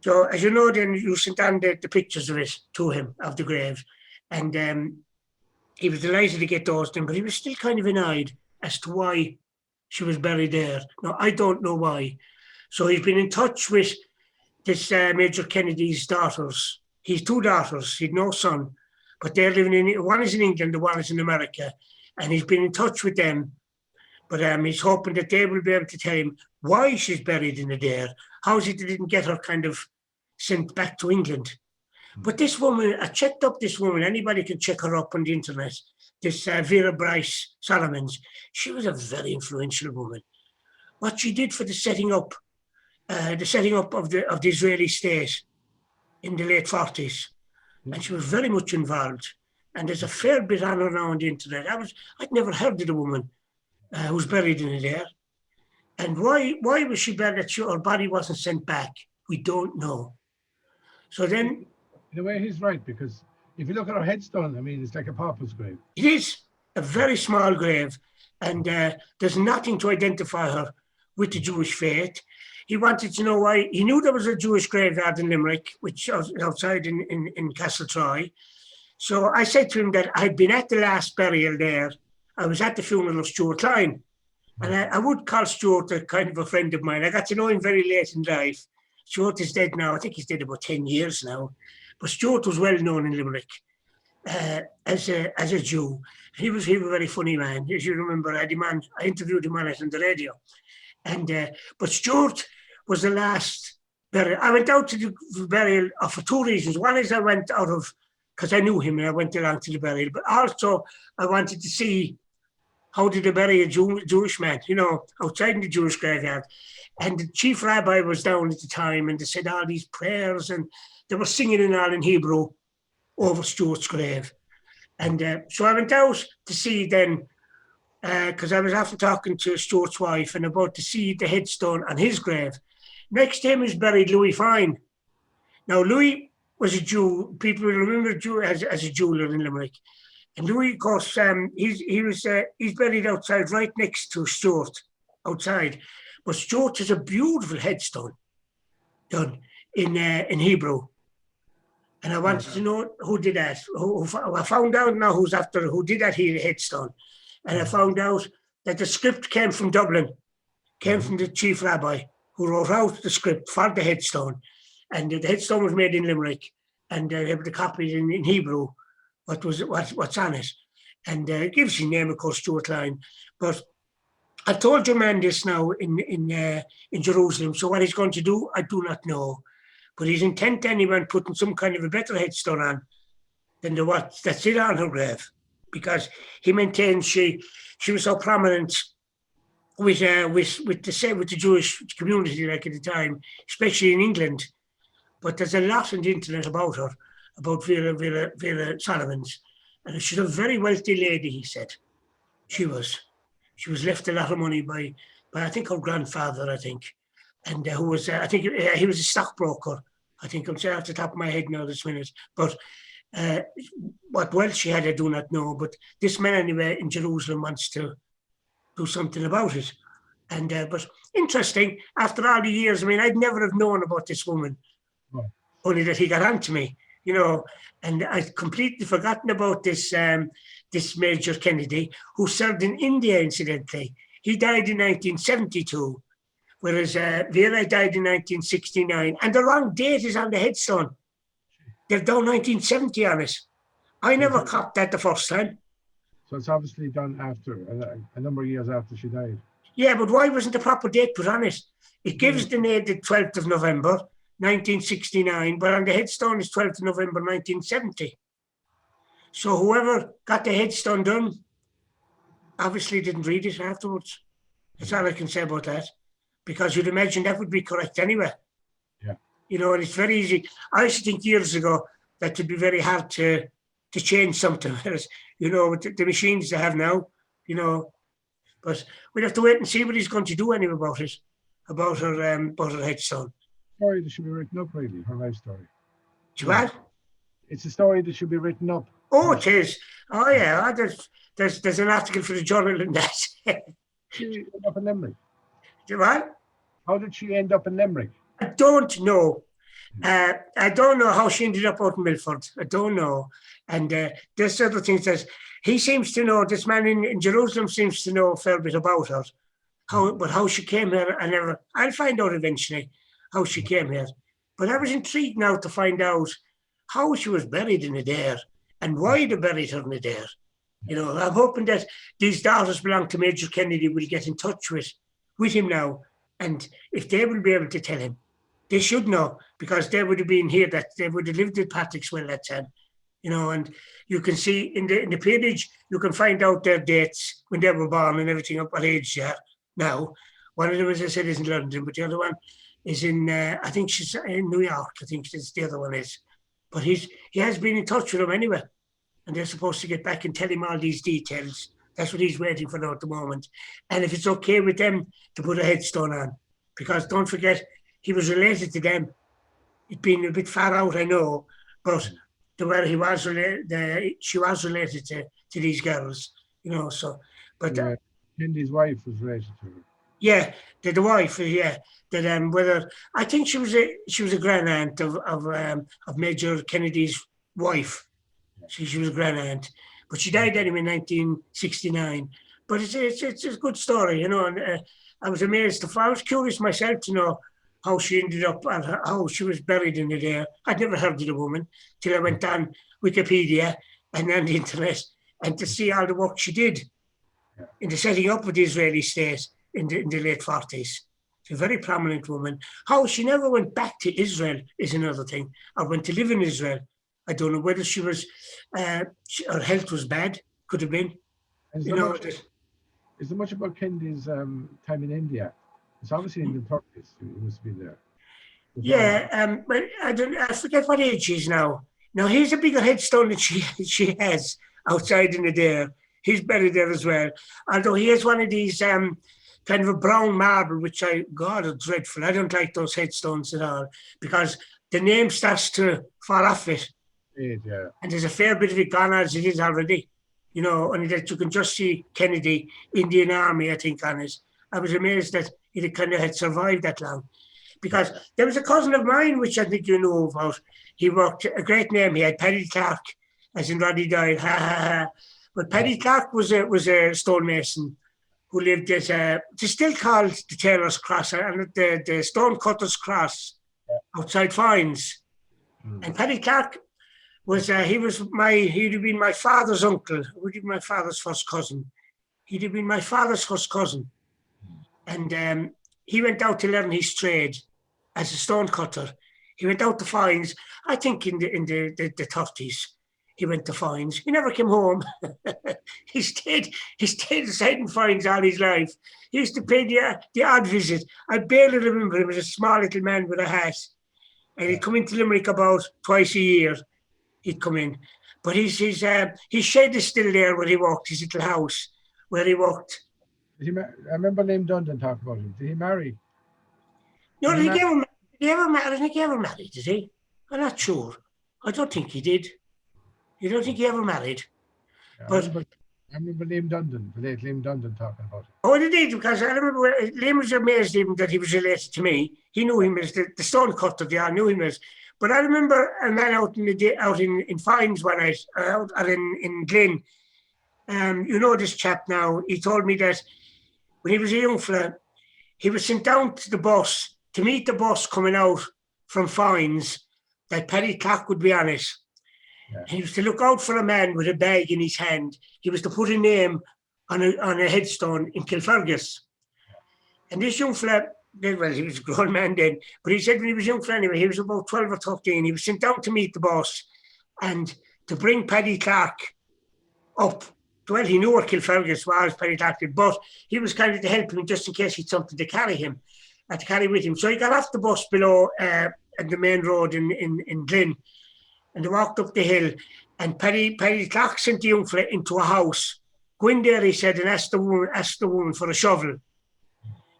So, as you know, then you sent on the pictures of it to him, of the grave. And he was delighted to get those then, but he was still kind of annoyed as to why she was buried there. Now, I don't know why. So he's been in touch with this Major Kennedy's daughters. He's two daughters, he'd no son, but they're living in, one is in England, the one is in America. And he's been in touch with them. But he's hoping that they will be able to tell him why she's buried in Adair. How is it they didn't get her kind of sent back to England? But this woman, I checked up this woman, anybody can check her up on the internet, this Vera Bryce Solomons. She was a very influential woman. What she did for the setting up of the Israeli state in the late 40s. And she was very much involved. And there's a fair bit on her now on the internet. I'd never heard of the woman who's buried in Adair. And why was she buried that her body wasn't sent back? We don't know. So then... In a way, he's right, because if you look at her headstone, I mean, it's like a pauper's grave. It is. a very small grave, and there's nothing to identify her with the Jewish faith. He wanted to know why. He knew there was a Jewish graveyard in Limerick, which was outside in Castletroy. So I said to him that I'd been at the last burial there. I was at the funeral of Stuart Klein. And I would call Stuart a kind of a friend of mine. I got to know him very late in life. Stuart is dead now. I think he's dead about 10 years now. But Stuart was well known in Limerick as a Jew. He was a very funny man. As you remember, I interviewed him on it on the radio. And but Stuart was the last burial. I went out to the burial for two reasons. One is I went out of, because I knew him and I went along to the burial. But also I wanted to see how did they bury a Jewish man, outside in the Jewish graveyard. And the chief rabbi was down at the time, and they said all these prayers, and they were singing and all in Hebrew over Stuart's grave. And so I went out to see then, because I was after talking to Stuart's wife and about to see the headstone on his grave. Next to him is buried Louis Fine. Now, Louis was a Jew. People will remember Jew as a jeweler in Limerick. And Louis, of course, he's buried outside, right next to Stuart, outside. But Stuart has a beautiful headstone done in Hebrew. And I wanted to know who did that. I found out now who did that headstone. And I found out that the script came from Dublin, came from the chief rabbi who wrote out the script for the headstone. And the headstone was made in Limerick. And they have the copies in Hebrew. What's on it, and it gives his name, of course, Stuart Klein. But I told your man this now in Jerusalem. So what he's going to do, I do not know. But he's intent anyway on putting some kind of a better headstone on than that's it on her grave, because he maintains she was so prominent with the Jewish community like at the time, especially in England. But there's a lot on the internet about her. About Vera Solomons. And she's a very wealthy lady, he said. She was left a lot of money by I think her grandfather, and who was, I think he was a stockbroker. I think I'm saying off the top of my head now this minute. But what wealth she had, I do not know. But this man anyway in Jerusalem wants to do something about it. And but interesting, after all the years, I'd never have known about this woman, only that he got on to me. And I'd completely forgotten about this Major Kennedy, who served in India, incidentally. He died in 1972, whereas Vera died in 1969. And the wrong date is on the headstone. They've done 1970 on it. I never caught that the first time. So it's obviously done after, a number of years after she died. Yeah, but why wasn't the proper date put on it? It gives the date the 12th of November, 1969, but on the headstone is 12th of November 1970. So whoever got the headstone done obviously didn't read it afterwards. That's all I can say about that, because you'd imagine that would be correct anyway. Yeah. And it's very easy. I used to think years ago that would be very hard to change something, with the machines they have now, but we'd have to wait and see what he's going to do anyway about her headstone. Story that should be written up, really, her life story. What? It's a story that should be written up. Oh, it is. Oh, yeah. There's an article for the journal in that. She ended up in Limerick. What? How did she end up in Limerick? I don't know. I don't know how she ended up out in Milford. I don't know. And there's other things that he seems to know. This man in Jerusalem seems to know a fair bit about her. But how she came here, I'll find out eventually how she came here. But I was intrigued now to find out how she was buried in Adair and why they buried her in Adair. I'm hoping that these daughters belong to Major Kennedy will get in touch with him now. And if they will be able to tell him, they should know, because they would have been here, that they would have lived at Patrickswell that time. And you can see in the peerage, you can find out their dates when they were born and everything, up what age they are now. One of them, as I said, is in London, but the other one is in, I think she's in New York. I think the other one is. But he has been in touch with them anyway. And they're supposed to get back and tell him all these details. That's what he's waiting for now at the moment. And if it's okay with them to put a headstone on. Because don't forget, he was related to them. It'd been a bit far out, I know. But she was related to these girls. So, but Yeah. Kennedy's wife was related to her. yeah, the wife, yeah, that whether I think she was a grand aunt of Major Kennedy's wife. She was a grand aunt, but she died anyway in 1969. But it's a good story, and I was amazed. I was curious myself to know how she ended up and how she was buried in the there. I'd never heard of the woman till I went on Wikipedia and then the internet, and to see all the work she did in the setting up of the Israeli state in the late 40s. She's a very prominent woman. How she never went back to Israel is another thing. Or went to live in Israel. I don't know whether she was, her health was bad. Could have been. Is there much about Kennedy's time in India? It's obviously in the 30s. He must have been there. Yeah, but I forget what age she is now. Now here's a bigger headstone that she has outside in the there. He's buried there as well. Although he has one of these kind of a brown marble, which God, are dreadful. I don't like those headstones at all because the name starts to fall off it. Yeah. And there's a fair bit of it gone as it is already. Only that you can just see Kennedy, Indian Army, I think, on it. I was amazed that it kind of had survived that long. Because there was a cousin of mine, which I think you know about. He worked, a great name, he had Paddy Clark, as in Roddy died, But Paddy Clark was a stonemason who lived at, it's still called the Tailor's Cross, and the Stonecutter's Cross outside Foynes. And Paddy Clark was, he'd have been my father's uncle, would have been my father's first cousin. He'd have been my father's first cousin. And he went out to learn his trade as a stonecutter. He went out to Foynes, I think in the 30s. He went to Foynes. He never came home. he stayed aside in Foynes all his life. He used to pay the odd visit. I barely remember him. He was a small little man with a hat. And he'd come into Limerick about twice a year. He'd come in. But his shed is still there where he worked, his little house where he worked. I remember Liam Dundon talking about him. Did he marry? No, did he ever marry, did he? I'm not sure. I don't think he did. You don't think he ever married? Yeah, but I remember Liam Dundon, the late Liam Dundon, talking about it. Oh, did he? Because I remember Liam was amazed even that he was related to me. He knew him as the stonecutter. They all knew him as. But I remember a man out in Foynes one night, out in Glyn. This chap now. He told me that when he was a young fella, he was sent down to the bus to meet the bus coming out from Foynes. That Paddy Clark would be on it. Yeah. He was to look out for a man with a bag in his hand. He was to put a name on a headstone in Kilfergus. And this young fella, well, he was a grown man then, but he said when he was young fella anyway, he was about 12 or 13, he was sent down to meet the boss and to bring Paddy Clark up. Well, he knew where Kilfergus was, Paddy Clark did, but he was kind of to help him just in case he'd something to carry with him. So he got off the bus below at the main road in Glyn. And they walked up the hill, and Paddy Clark sent the young fella into a house. Go in there, he said, and ask the woman for a shovel.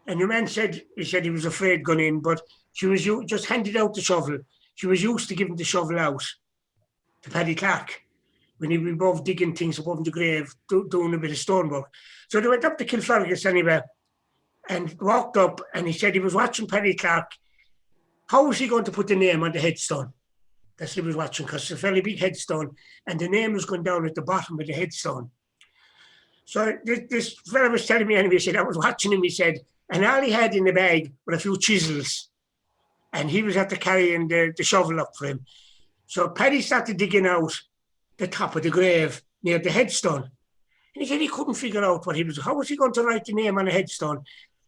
And the man said he was afraid going in, but she was just handed out the shovel. She was used to giving the shovel out to Paddy Clark when he was above digging things above the grave, doing a bit of stonework. So they went up to Kilfergus anyway, and walked up, and he said he was watching Paddy Clark. How was he going to put the name on the headstone? That's what he was watching, because it's a fairly big headstone, and the name was going down at the bottom of the headstone. So this fellow was telling me anyway, he said, I was watching him, he said, and all he had in the bag were a few chisels, and he was after carrying the shovel up for him. So Paddy started digging out the top of the grave near the headstone. And he said he couldn't figure out how was he going to write the name on a headstone?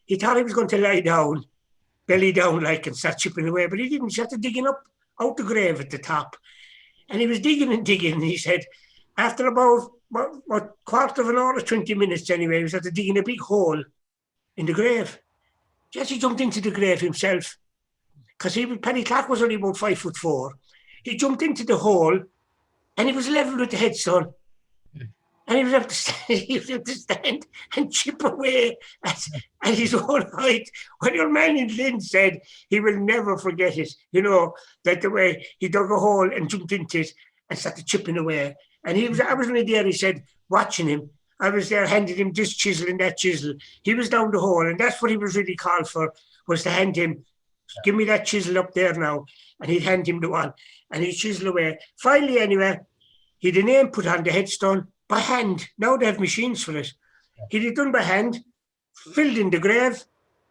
He thought he was going to lie down, belly down like, and start chipping away, but he didn't. He started digging up out the grave at the top. And he was digging, and he said, after about quarter of an hour or 20 minutes anyway, he was after digging a big hole in the grave. Yes, he jumped into the grave himself. Because Paddy Clark was only about 5'4". He jumped into the hole, and he was level with the headstone. And he was able to stand and chip away at his own height. When your man in Lynn said he will never forget it, that the way he dug a hole and jumped into it and started chipping away. And I was only there, he said, watching him. I was there handing him this chisel and that chisel. He was down the hole, and that's what he was really called for, was to hand him, give me that chisel up there now. And he'd hand him the one, and he'd chisel away. Finally, anyway, he'd a name put on the headstone by hand. Now they have machines for it. He'd it done by hand, filled in the grave,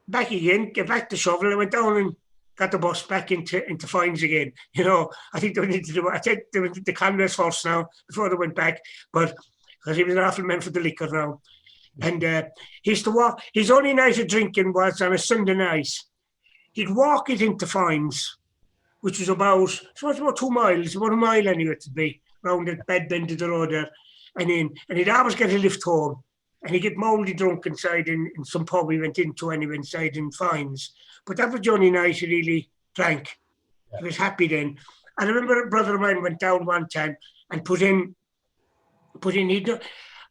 back again, get back the shovel, and went down and got the bus back into Fines again. You know, I think they needed to do. I think they went to the Congress first now before they went back, but because he was an awful man for the liquor now. And he used to walk. His only night of drinking was on a Sunday night. He'd walk it into Fines, which was about 2 miles, about a mile anyway to be, round the bed bend of the road there. And he'd always get a lift home. And he'd get mouldy drunk inside in some pub he went into anyway, inside in Fines. But that was the only night he really drank. Yeah. He was happy then. And I remember a brother of mine went down one time and put in,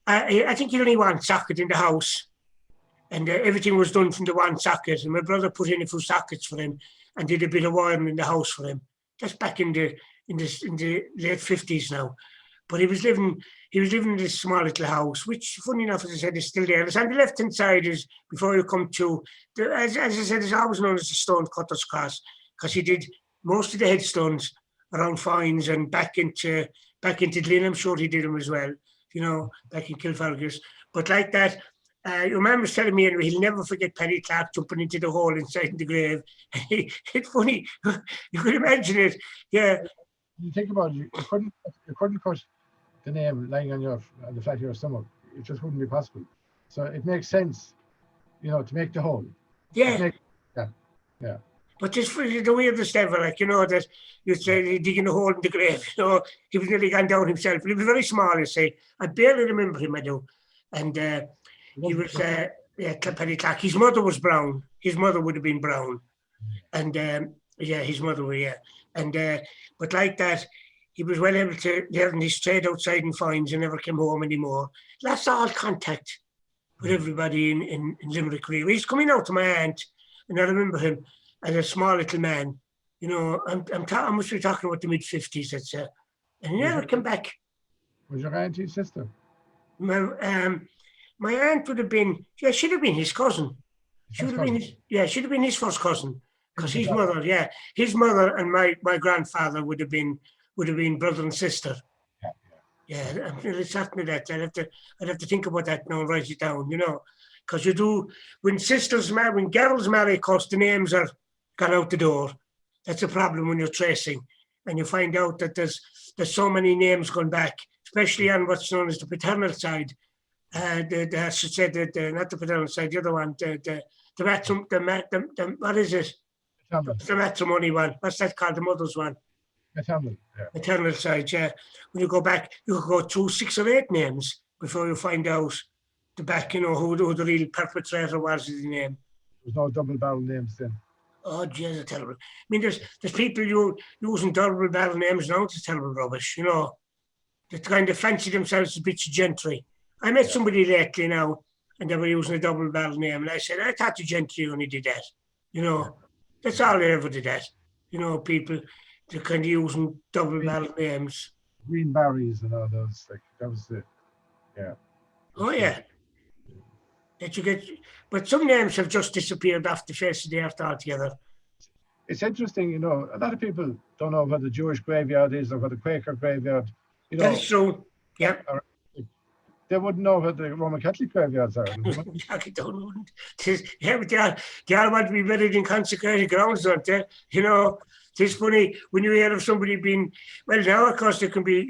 I think he only one socket in the house. And everything was done from the one socket. And my brother put in a few sockets for him and did a bit of wiring in the house for him. That's back in the late 50s now. But he was living in this small little house, which, funny enough, as I said, is still there. It's on the left-hand side is before you come to, as I said, it's always known as the Stone Cutter's Cross, because he did most of the headstones around Fines and back into Glyn. I'm sure he did them as well, you know, back in Kilfargus. But like that, your man was telling me, and he'll never forget Penny Clark jumping into the hole inside the grave. It's funny. You could imagine it. Yeah. You think about it, you couldn't cut the name lying on the flat of your stomach. It just wouldn't be possible. So it makes sense, you know, to make the hole. Yeah. Yeah. But it's the weirdest ever, like, you know, that you say digging a hole in the grave, you know, he was nearly gone down himself. He was very small, you say. I barely remember him, I do. And he was, Penny Clark. His mother was brown. His mother would have been brown. And, his mother was, yeah. And, but like that, he was well able to learn his trade outside in Fines and never came home anymore. Lost all contact with everybody in Limerick. He's coming out to my aunt, and I remember him as a small little man. You know, I must be talking about the mid-50s, I'd say. And he never came back. Was your auntie's sister? My aunt would have been, she'd have been his cousin. She'd have been his first cousin. Because his mother and my grandfather would have been brother and sister. Yeah, I'm really certain of that. I'd have to think about that now and write it down, you know. Because you do, when girls marry, of course, the names are gone out the door. That's a problem when you're tracing. And you find out that there's so many names going back, especially on what's known as the paternal side. Not the paternal side, the other one, what is it? The matrimony one. What's that called? The mother's one. Maternal side, yeah. When you go back, you could go through 6 or 8 names before you find out the back, you know, who the real perpetrator was of the name. There's no double barrel names then. Oh, jeez, it's terrible. I mean, there's people using double barrel names now. It's terrible rubbish, you know. They kind of fancy themselves as bits of gentry. I met somebody lately now, and they were using a double barrel name, and I said, I thought the gentry only did that, you know. That's all they ever did that. You know, people, they're kind of using double barrel names. Green berries and all those, like, that was the, yeah. Oh, yeah. That you get, but some names have just disappeared off the face of the earth altogether. It's interesting, you know, a lot of people don't know what the Jewish graveyard is or what the Quaker graveyard, you know. That's true, yeah. They wouldn't know what the Roman Catholic graveyards are. Exactly, wouldn't. Yeah, but they all want to be buried in consecrated grounds, don't they? You know, it's funny when you hear of somebody being, well, now, of course, you can be,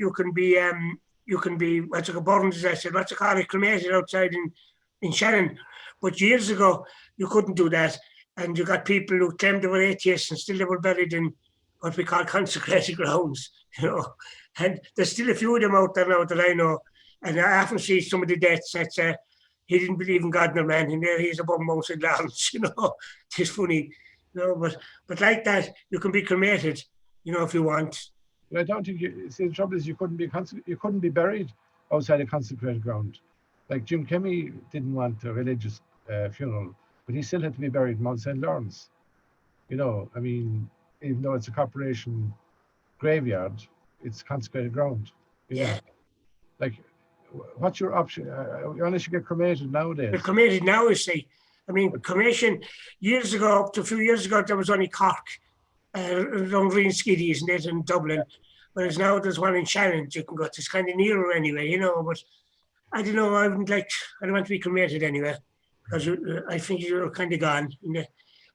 what's it called, burned, as I said, what's it called, cremated outside in Shannon. But years ago, you couldn't do that. And you got people who claimed they were atheists and still they were buried in what we call consecrated grounds, you know. And there's still a few of them out there now that I know. And I often see some of the deaths that he didn't believe in God nor man, and there he's above Mount St. Lawrence, you know. It's funny, you know, but like that, you can be cremated, you know, if you want. But I don't think see, the trouble is you couldn't be buried outside a consecrated ground. Like Jim Kemmy didn't want a religious funeral, but he still had to be buried in Mount St. Lawrence. You know, I mean, even though it's a corporation graveyard, it's consecrated ground. You know? Like, what's your option? Unless you get cremated nowadays. They're cremated now, you see. I mean, cremation, years ago, up to a few years ago, there was only Cork, around Skiddy, isn't it, in Dublin. Whereas now there's one in Shannon you can go to. It's kind of nearer anyway, you know, but I don't know, I don't want to be cremated anyway, because I think you're kind of gone.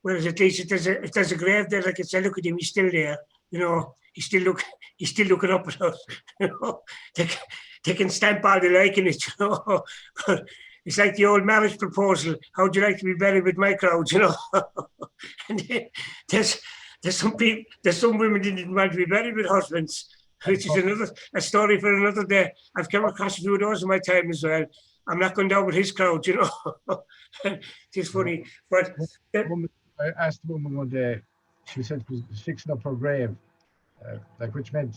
Whereas at least if there's a grave there, like I said, look at him, he's still there, you know, he's still looking up at us, you know. They can stamp all they like in it, you know. It's like the old marriage proposal. How would you like to be buried with my crowd, you know? And there's some women that didn't want to be buried with husbands, which is a story for another day. I've come across a few of those in my time as well. I'm not going down with his crowd, you know. It's funny, but I asked the woman one day. She said she was fixing up her grave, which meant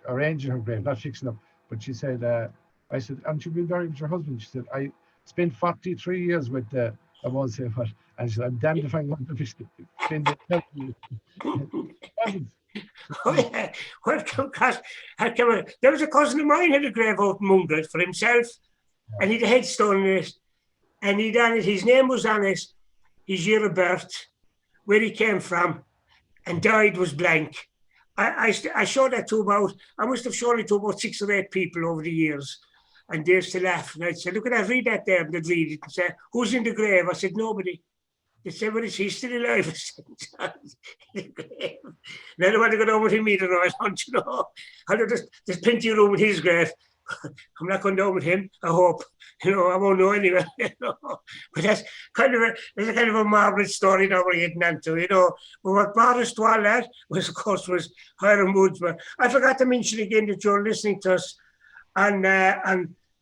arranging her grave, not fixing up. But she said, I said, "And you've been buried with your husband?" She said, "I spent 43 years with I won't say what." And she said, "I'm damned if I'm going to spend it." Oh yeah, there was a cousin of mine had a grave out in Mungret for himself, and he had a headstone in it, and he'd on it, his name was on it, his year of birth, where he came from, and died was blank. I showed that to I must have shown it to about 6 or 8 people over the years, and they used to laugh. And I'd say, "Look at that, read that there," and they'd read it and say, "Who's in the grave?" I said, "Nobody." They said, "Well, is he still alive?" I said, "In the grave." And I don't want to go down with him either, I don't, you know. There's plenty of room with his grave. I'm not going down with him, I hope. You know, I won't know anyway. You know? But that's kind of a marvelous story now we're getting into, you know. But what brought us to all that was, of course, Hiram Woodsman. I forgot to mention again that you're listening to us on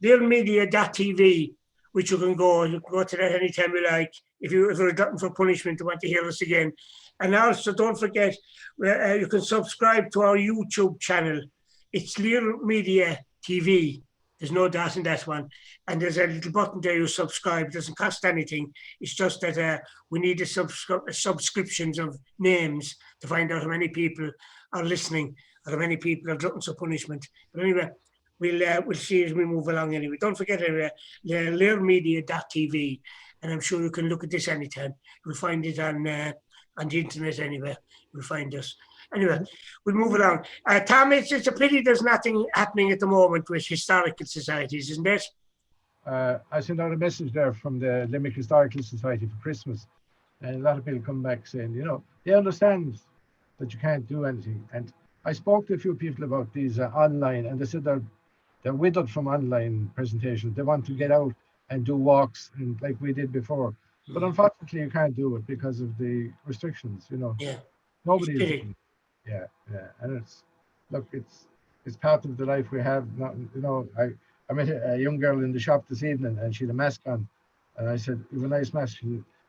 theirmedia.tv, which you can go to that anytime you like. If you're looking for punishment, you want to hear us again. And also, don't forget, you can subscribe to our YouTube channel. It's Lear Media TV. There's no dot in that one. And there's a little button there you subscribe. It doesn't cost anything. It's just that we need subscriptions of names to find out how many people are listening or how many people are looking for punishment. But anyway, we'll see as we move along anyway. Don't forget learmedia.tv, and I'm sure you can look at this anytime. You'll find it on the internet anyway. You'll find us. Anyway, we'll move along. Tom, it's a pity there's nothing happening at the moment with historical societies, isn't it? I sent out a message there from the Limerick Historical Society for Christmas, and a lot of people come back saying, you know, they understand that you can't do anything. And I spoke to a few people about these online, and they said they're withered from online presentations. They want to get out and do walks, and like we did before. But unfortunately, you can't do it because of the restrictions. You know, nobody is doing. Yeah, and it's part of the life we have. Not, you know, I met a young girl in the shop this evening, and she had a mask on, and I said, "You have a nice mask."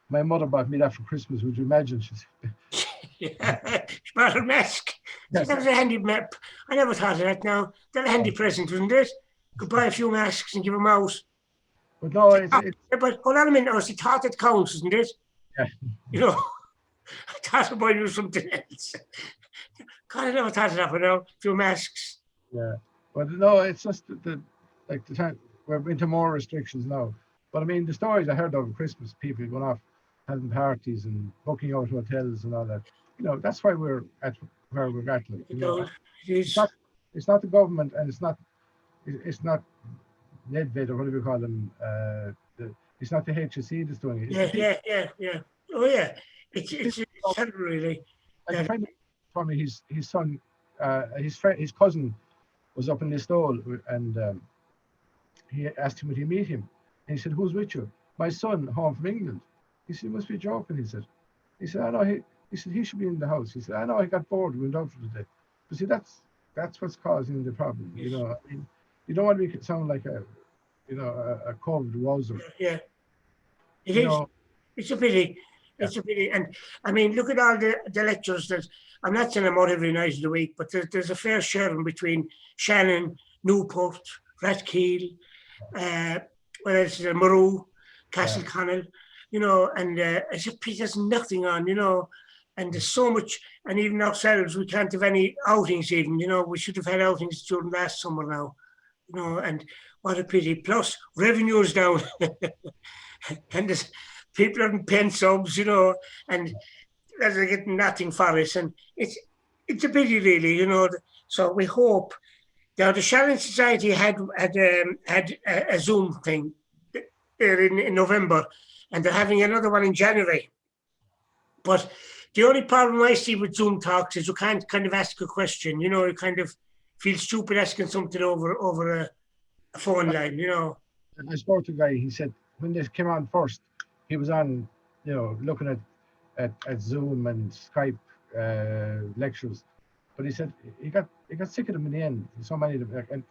My mother bought me that for Christmas. Would you imagine? She said, she bought a mask. Yes. That was a handy map. I never thought of that. Now that's a handy present, wasn't it? Could buy a few masks and give them out. But no, but hold on a minute. It's the thought that counts, isn't it? Yeah. You know, I thought about doing something else. God, I never thought of that for now. A few masks. Yeah, but no, it's just the time we're into more restrictions now. But I mean, the stories I heard over Christmas, people going off having parties and booking out hotels and all that. You know, that's why we're at where we're at. Like, you know, it's not the government, and it's not Nedved or whatever you call them. It's not the HSE that's doing it. Yeah. Oh yeah, it's terrible, really. Like a friend told me his son, his cousin was up in Listowel, and he asked him would he meet him, and he said, "Who's with you?" "My son, home from England." He said, "You must be joking." He said, "I know." He said, "He should be in the house." He said, "I know, he got bored, went out for the day." But see, that's what's causing the problem. You know, I mean, you don't want to make it sound like a COVID wowzer. Yeah, it is. It's a pity. It's a pity. And I mean, look at all the lectures that I'm not saying I'm out every night of the week, but there's a fair share between Shannon, Newport, Rathkeil, Maru, Castleconnell, you know, and it's a pity there's nothing on, you know, and there's so much, and even ourselves, we can't have any outings even, you know, we should have had outings during last summer now. you know, and what a pity. Plus, revenue's down, and there's people aren't paying subs, you know, and they're getting nothing for it, and it's a pity, really, you know. So we hope. Now, the Shannon Society had a Zoom thing there in November, and they're having another one in January. But the only problem I see with Zoom talks is you can't kind of ask a question, you know, you kind of feel stupid asking something over a phone line, you know. I spoke to a guy, he said when this came on first, he was on, you know, looking at Zoom and Skype lectures. But he said he got sick of them in the end. So many of them, and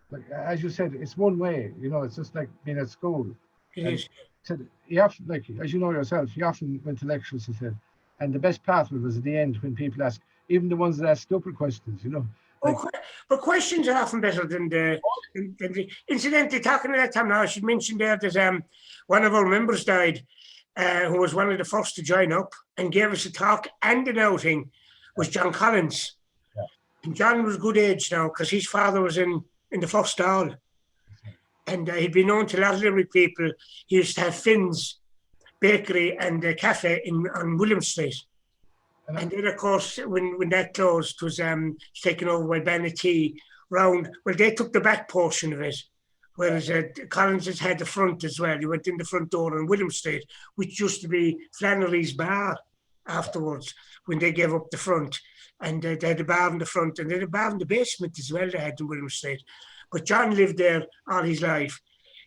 like as you said, it's one way. You know, it's just like being at school. It is. Said he often, like as you know yourself, he often went to lectures. He said, and the best part of it was at the end when people ask, even the ones that ask stupid questions. You know. Like, but questions are often better than the. Incidentally, talking at that time now, I should mention there that one of our members died, who was one of the first to join up and gave us a talk and an outing. Was John Collins. Yeah. And John was good age now because his father was in the first stall. And he'd been known to a lot of Limerick people. He used to have Finn's Bakery and a cafe on William Street. And then, of course, when that closed, it was taken over by Banatee round. Well, they took the back portion of it, whereas Collins has had the front as well. He went in the front door on William Street, which used to be Flannery's bar afterwards when they gave up the front. And they had a bar in the front and they had a bar in the basement as well they had in William Street. But John lived there all his life.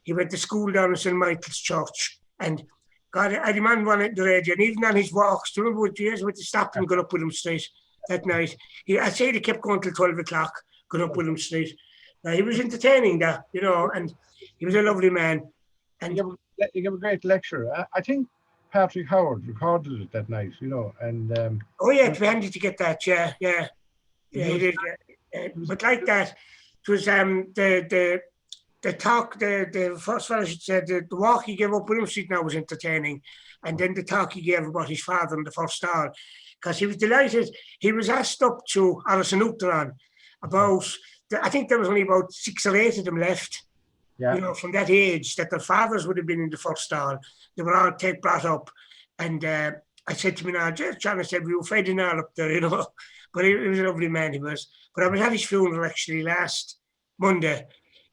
He went to school down in St. Michael's Church. And God, I had him on one at the radio, and even on his walks, do you remember what years went to stop and go up William Street that night? I say he kept going till 12 o'clock, going up William Street. Now, he was entertaining that, you know, and he was a lovely man. And he gave a great lecture. I think Patrick Howard recorded it that night, you know, and oh yeah, it'd be handy to get that, yeah, he did. But like that, it was the talk, the first fellow said the walk he gave up William Street now was entertaining, and then the talk he gave about his father in the first stall, because he was delighted. He was asked up to Alison Uachtaráin about, I think there was only about 6 or 8 of them left. Yeah. You know, from that age, that their fathers would have been in the first stall. They were all brought up. And I said to me now, John, I said, we were finding all up there, you know. But he was a lovely man, he was. But I was at his funeral actually last Monday,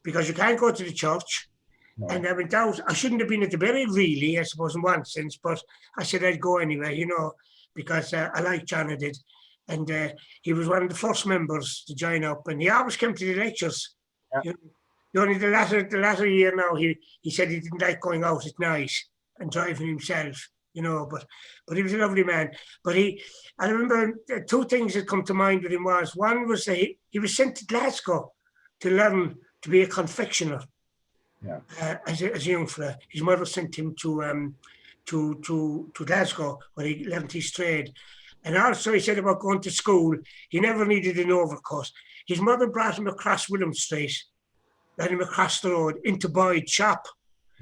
because you can't go to the church. No. And I went out. I shouldn't have been at the burial, really, I suppose, in one sense. But I said I'd go anyway, you know, because I like John, I did. And he was one of the first members to join up. And he always came to the lectures. Yeah. You know, only the latter year now, he said he didn't like going out at night and driving himself, you know, but he was a lovely man. But I remember 2 things that come to mind with him was, one was that he was sent to Glasgow to learn to be a confectioner. Yeah. As a young fella. His mother sent him to Glasgow, where he learned his trade. And also he said about going to school, he never needed an overcoat. His mother brought him across William Street, led him across the road into Boyd's shop.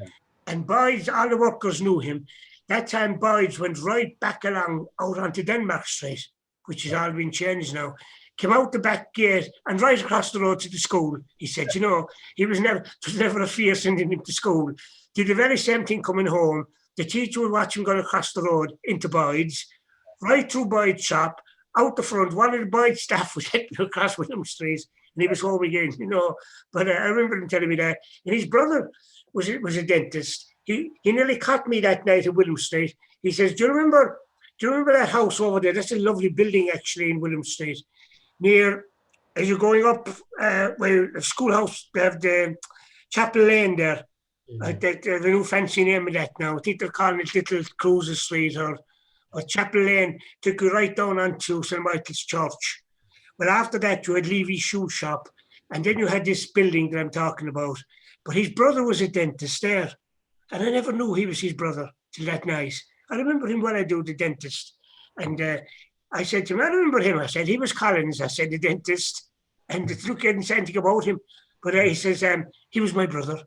Yeah. And Boyd's, all the workers knew him. That time Boyd's went right back along out onto Denmark Street, which has all been changed now. Came out the back gate and right across the road to the school. He said, you know, it was never a fear sending him to school. Did the very same thing coming home. The teacher would watch him going across the road into Boyd's, right through Boyd's shop, out the front. One of the Boyd staff was heading across William Street, and he was home again, you know. But I remember him telling me that. And his brother was a dentist. He nearly caught me that night at William Street. He says, do you remember that house over there? That's a lovely building, actually, in William Street. Near, as you're going up, where the schoolhouse, they have the Chapel Lane there. The new fancy name of that now. I think they're calling it Little Cruiser Street or Chapel Lane. Took you right down onto St. Michael's Church. Well, after that, you had Levy's shoe shop. And then you had this building that I'm talking about. But his brother was a dentist there. And I never knew he was his brother till that night. I remember him when I do the dentist. And I said to him, I remember him. I said, he was Collins. I said, the dentist. And look, I didn't say anything about him. But he says, he was my brother.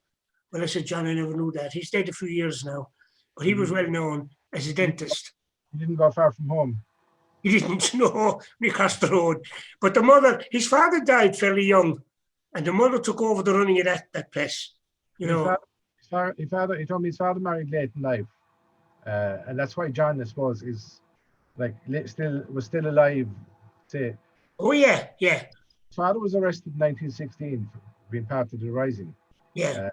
Well, I said, John, I never knew that. He's dead a few years now. But he was well known as a dentist. He didn't go far from home. He didn't know, across the road. But the mother, his father died fairly young. And the mother took over the running of that place, you know. He told me his father married late in life. And that's why John, I suppose, is like was still alive. Say, Oh yeah, yeah. his father was arrested in 1916 for being part of the Rising. Yeah.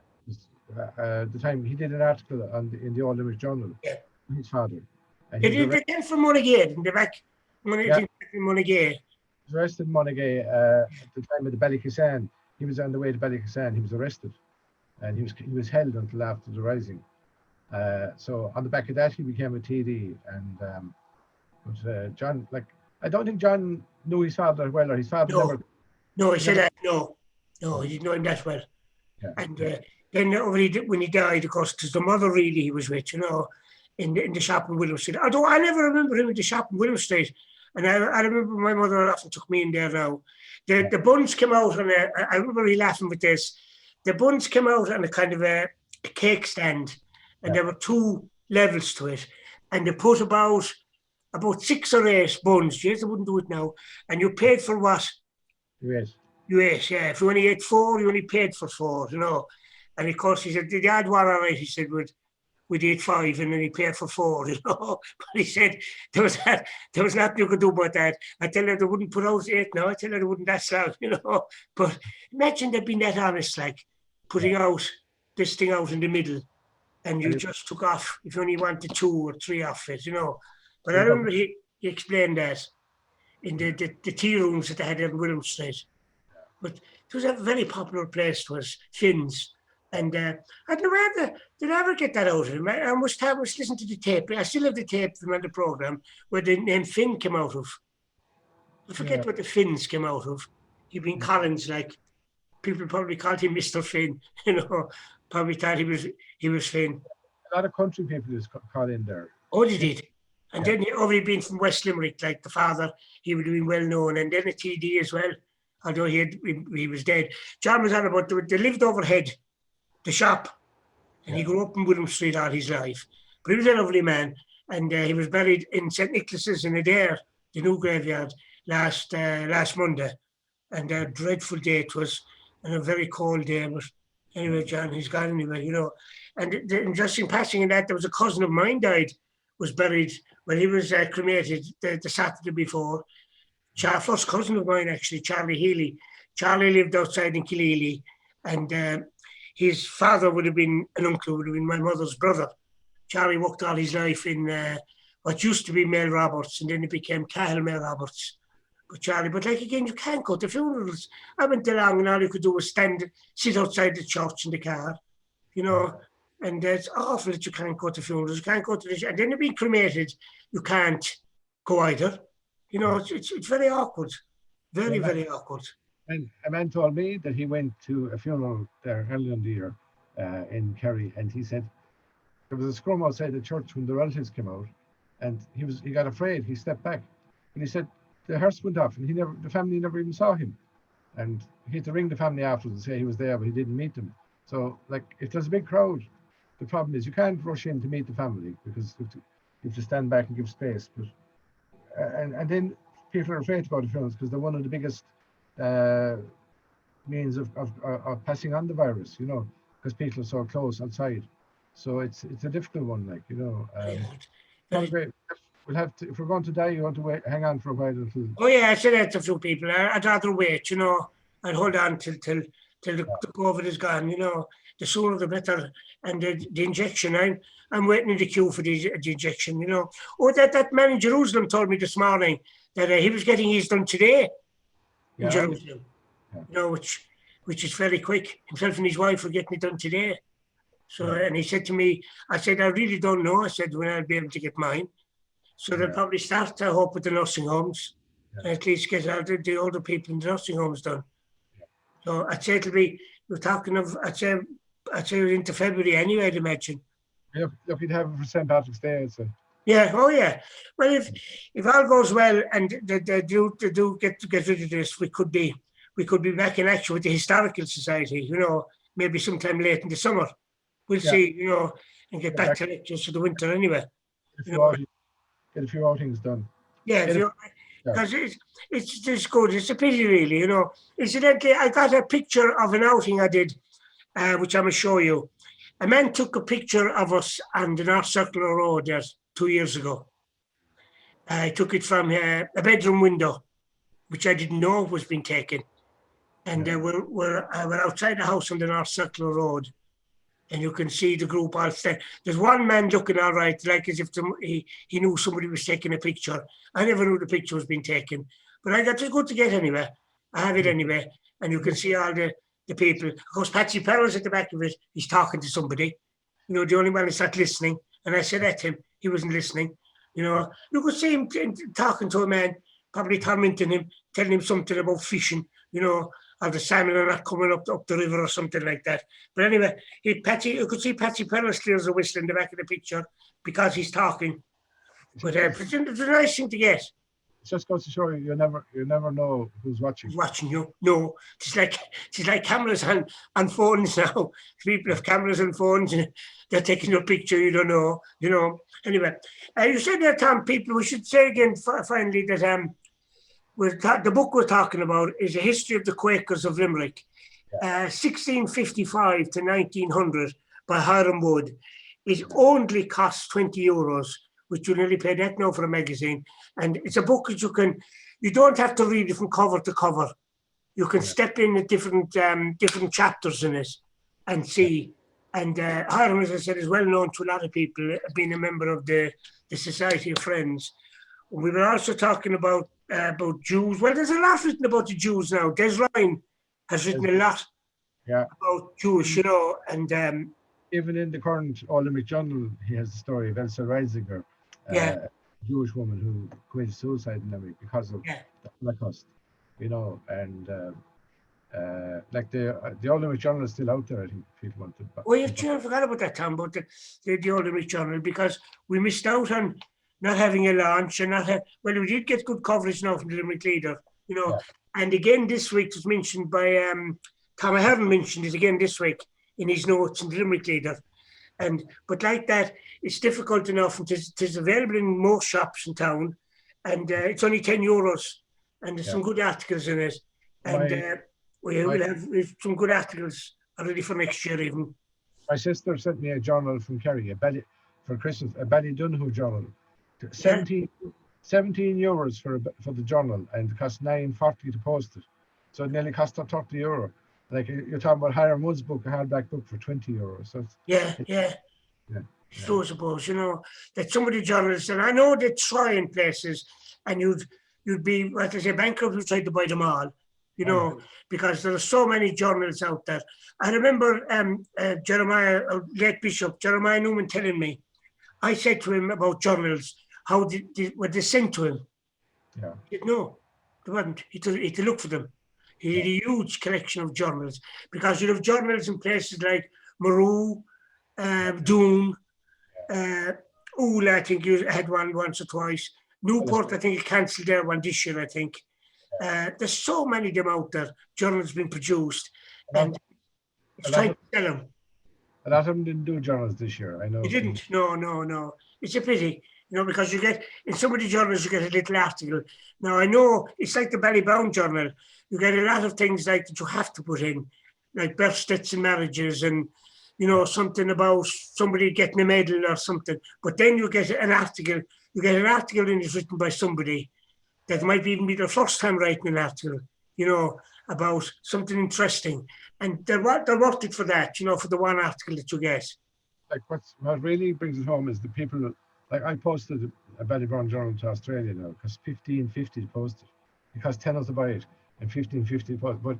The time he did an article in the Old Limerick Journal. Yeah. His father. And They came from Monaghan, in the back. Monaghan. He was arrested in Monaghan at the time of the Ballykissan. He was on the way to Ballykissan. He was arrested, and he was held until after the Rising. So on the back of that, he became a TD. And but John, like, I don't think John knew his father well, or his father never. No, he said that. No, he didn't know him that well. Yeah. And then when he died, of course, because the mother really he was with, you know, in the shop in William Street. Although I never remember him in the shop in William Street. And I remember my mother often took me in there now. The buns came out, and I remember really laughing with this. The buns came out on a kind of a cake stand, and there were 2 levels to it. And they put about 6 or 8 buns. Yes, I wouldn't do it now. And you paid for what? Yes. You ate, yeah. If you only ate 4, you only paid for 4, you know. And of course, he said, the dad were all right. He said, we'd eat 5 and then he paid for 4, you know. But he said, there was nothing you could do about that. I tell her they wouldn't put out 8 now. I tell her they wouldn't that slow, you know. But imagine they'd been that honest, like putting out this thing out in the middle and you just took off if you only wanted 2 or 3 off it, you know. But I remember he explained that in the tea rooms that they had in William Street. But it was a very popular place, it was Finn's. And I don't know did I ever get that out of him? I must listen to the tape. I still have the tape from the programme where the name Finn came out of. I forget what the Finns came out of. He'd been Collins, like, people probably called him Mr. Finn, you know, probably thought he was Finn. A lot of country people just called in there. Oh, they did. And then he'd been from West Limerick, like the father, he would have been well known, and then a TD as well, although he was dead. John was on about, they lived overhead the shop, and he grew up in William Street all his life. But he was a lovely man, and he was buried in St. Nicholas's in Adair, the new graveyard, last Monday. And a dreadful day it was, and a very cold day. But anyway, John, he's gone anyway, you know. And the interesting passing in that, there was a cousin of mine died, was buried when he was cremated the Saturday before. First cousin of mine, actually, Charlie Healy. Charlie lived outside in Killeely, and his father would have been an uncle, would have been my mother's brother. Charlie worked all his life in what used to be Mel Roberts, and then it became Cahill Mel Roberts. But like again, you can't go to funerals. I went along and all you could do was sit outside the church in the car, you know, and it's awful that you can't go to funerals. You can't go to this, and then you're being cremated, you can't go either. You know, it's very awkward, very, very awkward. And a man told me that he went to a funeral there earlier in the year in Kerry, and he said there was a scrum outside the church when the relatives came out, and he got afraid. He stepped back, and he said the hearse went off, and the family never even saw him, and he had to ring the family afterwards and say he was there, but he didn't meet them. So, like, if there's a big crowd, the problem is you can't rush in to meet the family because you have to stand back and give space. But and then people are afraid to go to funerals because they're one of the biggest means of passing on the virus, you know, because people are so close outside. So it's a difficult one, like, you know. Great. We'll have to, if we're going to die, you want to wait, hang on for a while until. Oh yeah, I said that to a few people. I'd rather wait, you know. I'd hold on till the COVID is gone, you know. The sooner the better. And the injection, I'm waiting in the queue for the injection, you know. Oh, that man in Jerusalem told me this morning that he was getting his done today in Jerusalem, you know, which is very quick. Himself and his wife were getting it done today. So, and he said to me, I said, I really don't know. I said, when I'll be able to get mine. So they'll probably start, I hope, with the nursing homes, and at least get all the older people in the nursing homes done. So I'd say it'll be, we're talking of, I'd say into February anyway, I'd imagine. Yeah, look, you'd have it for St. Patrick's Day, I'd say. Yeah, oh yeah. Well, if all goes well and they do get rid of this, we could be back in action with the Historical Society, you know, maybe sometime late in the summer. We'll see, you know, and get back to lectures for the winter anyway. Get a few outings done. Yeah, because it's just good. It's a pity, really, you know. Incidentally, I got a picture of an outing I did, which I'm going to show you. A man took a picture of us on the North Circular Road there 2 years ago. I took it from a bedroom window, which I didn't know was being taken. And we're outside the house on the North Circular Road. And you can see the group all there. There's one man looking all right, like as if he knew somebody was taking a picture. I never knew the picture was being taken. But I got to go to get anyway. I have it anyway. And you can see all the people. Of course, Patsy Perrell's at the back of it. He's talking to somebody. You know, the only one that's not listening. And I said at him, he wasn't listening. You know, you could see him talking to a man, probably tormenting him, telling him something about fishing, you know, or the salmon are not coming up the river or something like that. But anyway, you could see Patsy Perrell clear as a whistle in the back of the picture because he's talking. But it's a nice thing to get. It just goes to show you, you never know who's watching. Who's watching you? No, it's like cameras and phones now. People have cameras and phones, and they're taking your picture. You don't know, you know. Anyway, you said there, Tom. People, we should say again finally that the book we're talking about is a history of the Quakers of Limerick, 1655 to 1900 by Hiram Wood. It only costs €20, which you nearly pay that now for a magazine. And it's a book that you don't have to read it from cover to cover. You can step in at different chapters in it and see. And Hiram, as I said, is well known to a lot of people, being a member of the Society of Friends. We were also talking about Jews. Well, there's a lot written about the Jews now. Des Ryan has written a lot about Jewish, you know, and even in the current Limerick Journal, he has the story of Elsa Reisinger, a Jewish woman who committed suicide in Limerick because of the Holocaust, you know, and like the Limerick Journal is still out there, I think people want to. Oh, yeah, I forgot about that, Tom, about the Limerick Journal, because we missed out on not having a launch and well, we did get good coverage now from the Limerick Leader, you know, and again this week was mentioned by Tom Ahern mentioned it again this week in his notes in the Limerick Leader. But like that, it's difficult enough. It's available in most shops in town, and it's only €10, and there's some good articles in it. And we will have some good articles already for next year even. My sister sent me a journal from Kerry, for Christmas, a Ballydunhu journal. 17 euros for the journal, and it cost $9.40 to post it. So it nearly cost her €30. Like you're talking about Hiram Wood's book, a hardback book for €20. So So I suppose, you know, that some of the journalists, and I know they try in places, and you'd be, like I say, bankrupt if you tried to buy them all, you know, because there are so many journals out there. I remember Jeremiah, late Bishop, Jeremiah Newman telling me, I said to him about journals, how were they sent to him? Yeah. He said, no, they weren't. He had to look for them. He had a huge collection of journals, because you have journals in places like Maru, Doon, Oula, I think you had one once or twice. Newport, I think, cancelled their one this year, I think. There's so many of them out there, journals being produced, and it's trying to sell them. A lot of them didn't do journals this year, I know. They didn't, no. It's a pity, you know, because you get, in some of the journals, you get a little article. Now, I know it's like the Ballybound Journal. You get a lot of things like that you have to put in, like births, deaths and marriages, and, you know, something about somebody getting a medal or something. But then you get an article, and it's written by somebody that might even be their first time writing an article, you know, about something interesting. And they're worth it for that, you know, for the one article that you get. Like what really brings it home is the people, like I posted a Ballybound Journal to Australia now, because $15.50 to post it. It costs $10 to buy it and $15.50 to post it. But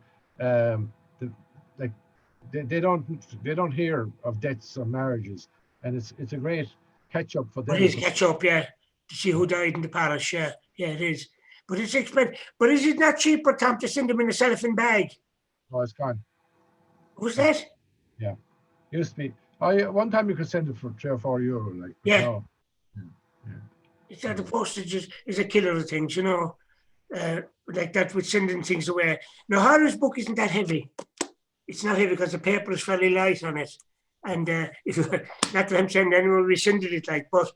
they don't hear of deaths or marriages, and it's a great catch up for them. It is catch up, to see who died in the parish. Yeah, it is. But it's expensive. But is it not cheaper, Tom, to send them in a cellophane bag? Oh, it's gone. Was that? Yeah, used to be. One time you could send it for €3 or €4, like. Yeah. It's that the postage is a killer of things, you know, like that with sending things away. Now, Harry's book isn't that heavy. It's not heavy because the paper is fairly light on it. And if not that I'm saying anyone rescinded it, like, but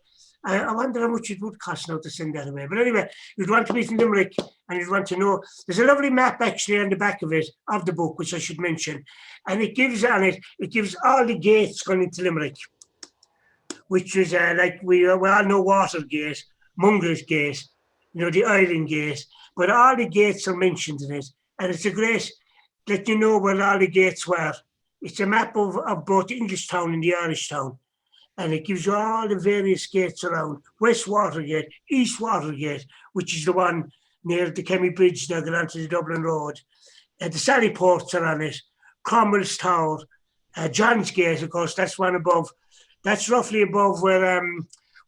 I wonder how much it would cost now to send that away. But anyway, you'd want to meet in Limerick and you'd want to know. There's a lovely map actually on the back of it, of the book, which I should mention. And it gives all the gates going into Limerick, which is like we all know Watergate, Munger's Gate, the Island Gate, but all the gates are mentioned in it. And it's a great, let you know where all the gates were. It's a map of both the English town and the Irish town. And it gives you all the various gates around. West Watergate, East Watergate, which is the one near the Kemmy Bridge now going onto the Dublin Road. The Sally Ports are on it. Cromwell's Tower. John's Gate, of course, that's one above. That's roughly above where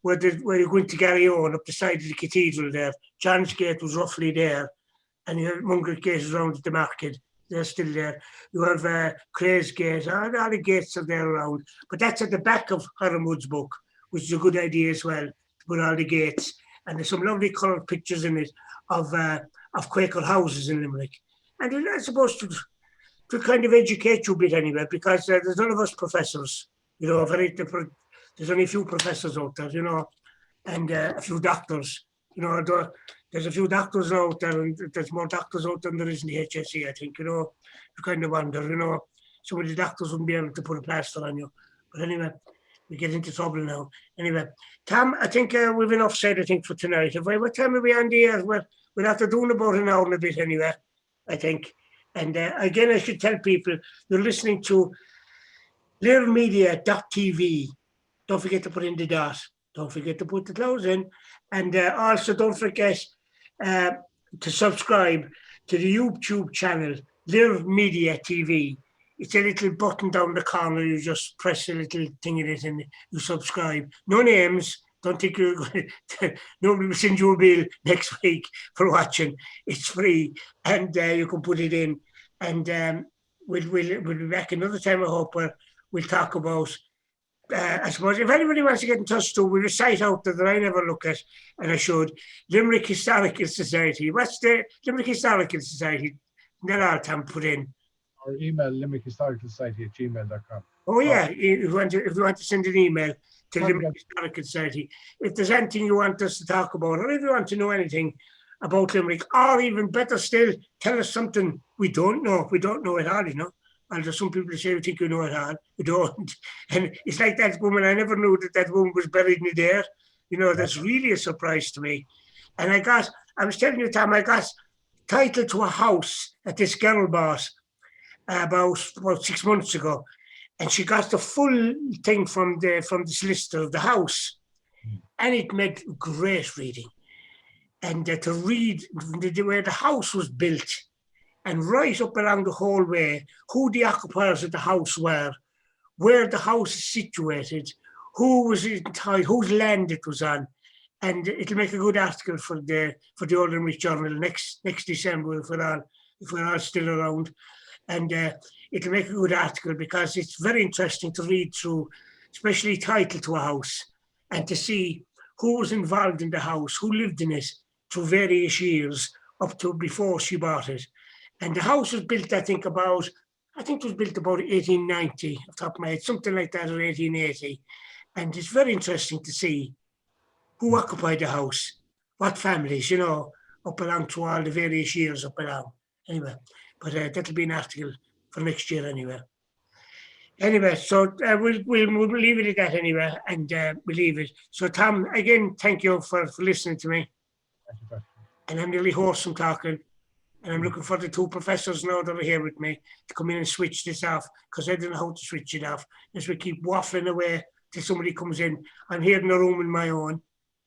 you're going to Garryowen, up the side of the cathedral there. John's Gate was roughly there. And you have Munger's Gate is around at the market. They're still there. You have Craig's Gate. All the gates are there around. But that's at the back of Hiram Wood's book, which is a good idea as well, to put all the gates. And there's some lovely coloured pictures in it of Quaker houses in Limerick. And it's supposed to kind of educate you a bit anyway, because there's none of us professors. There's only a few professors out there, and a few doctors. There's a few doctors out there, and there's more doctors out there than there is in the HSE, I think, You kind of wonder, some of the doctors wouldn't be able to put a plaster on you. But anyway, we get into trouble now. Anyway, Tom, I think we've enough said, I think, for tonight. What time are we on the air? We'll have to do in about an hour and a bit anyway, I think. And again, I should tell people, you're listening to lirmedia.tv. Don't forget to put in the dot. Don't forget to put the close in. And also don't forget to subscribe to the YouTube channel, Lir Media TV. It's a little button down the corner. You just press a little thing in it and you subscribe. No names. Don't think you're going to, nobody will send you a bill next week for watching. It's free and you can put it in. And we'll be back another time, I hope, where we'll talk about, I suppose, if anybody wants to get in touch too, we'll site out there that I never look at, and I should. Limerick Historical Society. What's the Limerick Historical Society? Not all time put in. Or email limerickhistoricalsociety@gmail.com. Oh yeah, if you want to send an email to Limerick Historical Society. If there's anything you want us to talk about, or if you want to know anything about Limerick, or even better still, tell us something we don't know. We don't know it all, And there's some people who say, we think you know it all. We don't. And it's like that woman. I never knew that woman was buried in the air. That's really a surprise to me. And I was telling you, Tom, I got title to a house at this girl bought about 6 months ago. And she got the full thing from the solicitor of the house. And it made great reading. And to read where the house was built, and right up along the whole way, who the occupiers of the house were, where the house is situated, who was inside, whose land it was on. And it'll make a good article for the Old Limerick Journal next December if we're all still around. And it'll make a good article because it's very interesting to read through, especially title to a house, and to see who was involved in the house, who lived in it through various years up to before she bought it. And the house was built, I think it was built about 1890, off the top of my head, something like that, or 1880. And it's very interesting to see who occupied the house, what families, up along to all the various years up along. Anyway, but that'll be an article for next year anyway. Anyway, so we'll leave it at that anyway, and we'll leave it. So Tom, again, thank you for listening to me. And I'm nearly hoarse from talking. And I'm looking for the two professors now that are here with me to come in and switch this off, because I don't know how to switch it off. As we keep waffling away till somebody comes in. I'm here in a room in my own.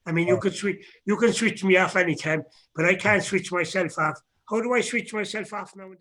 I mean, you can switch me off anytime, but I can't switch myself off. How do I switch myself off now?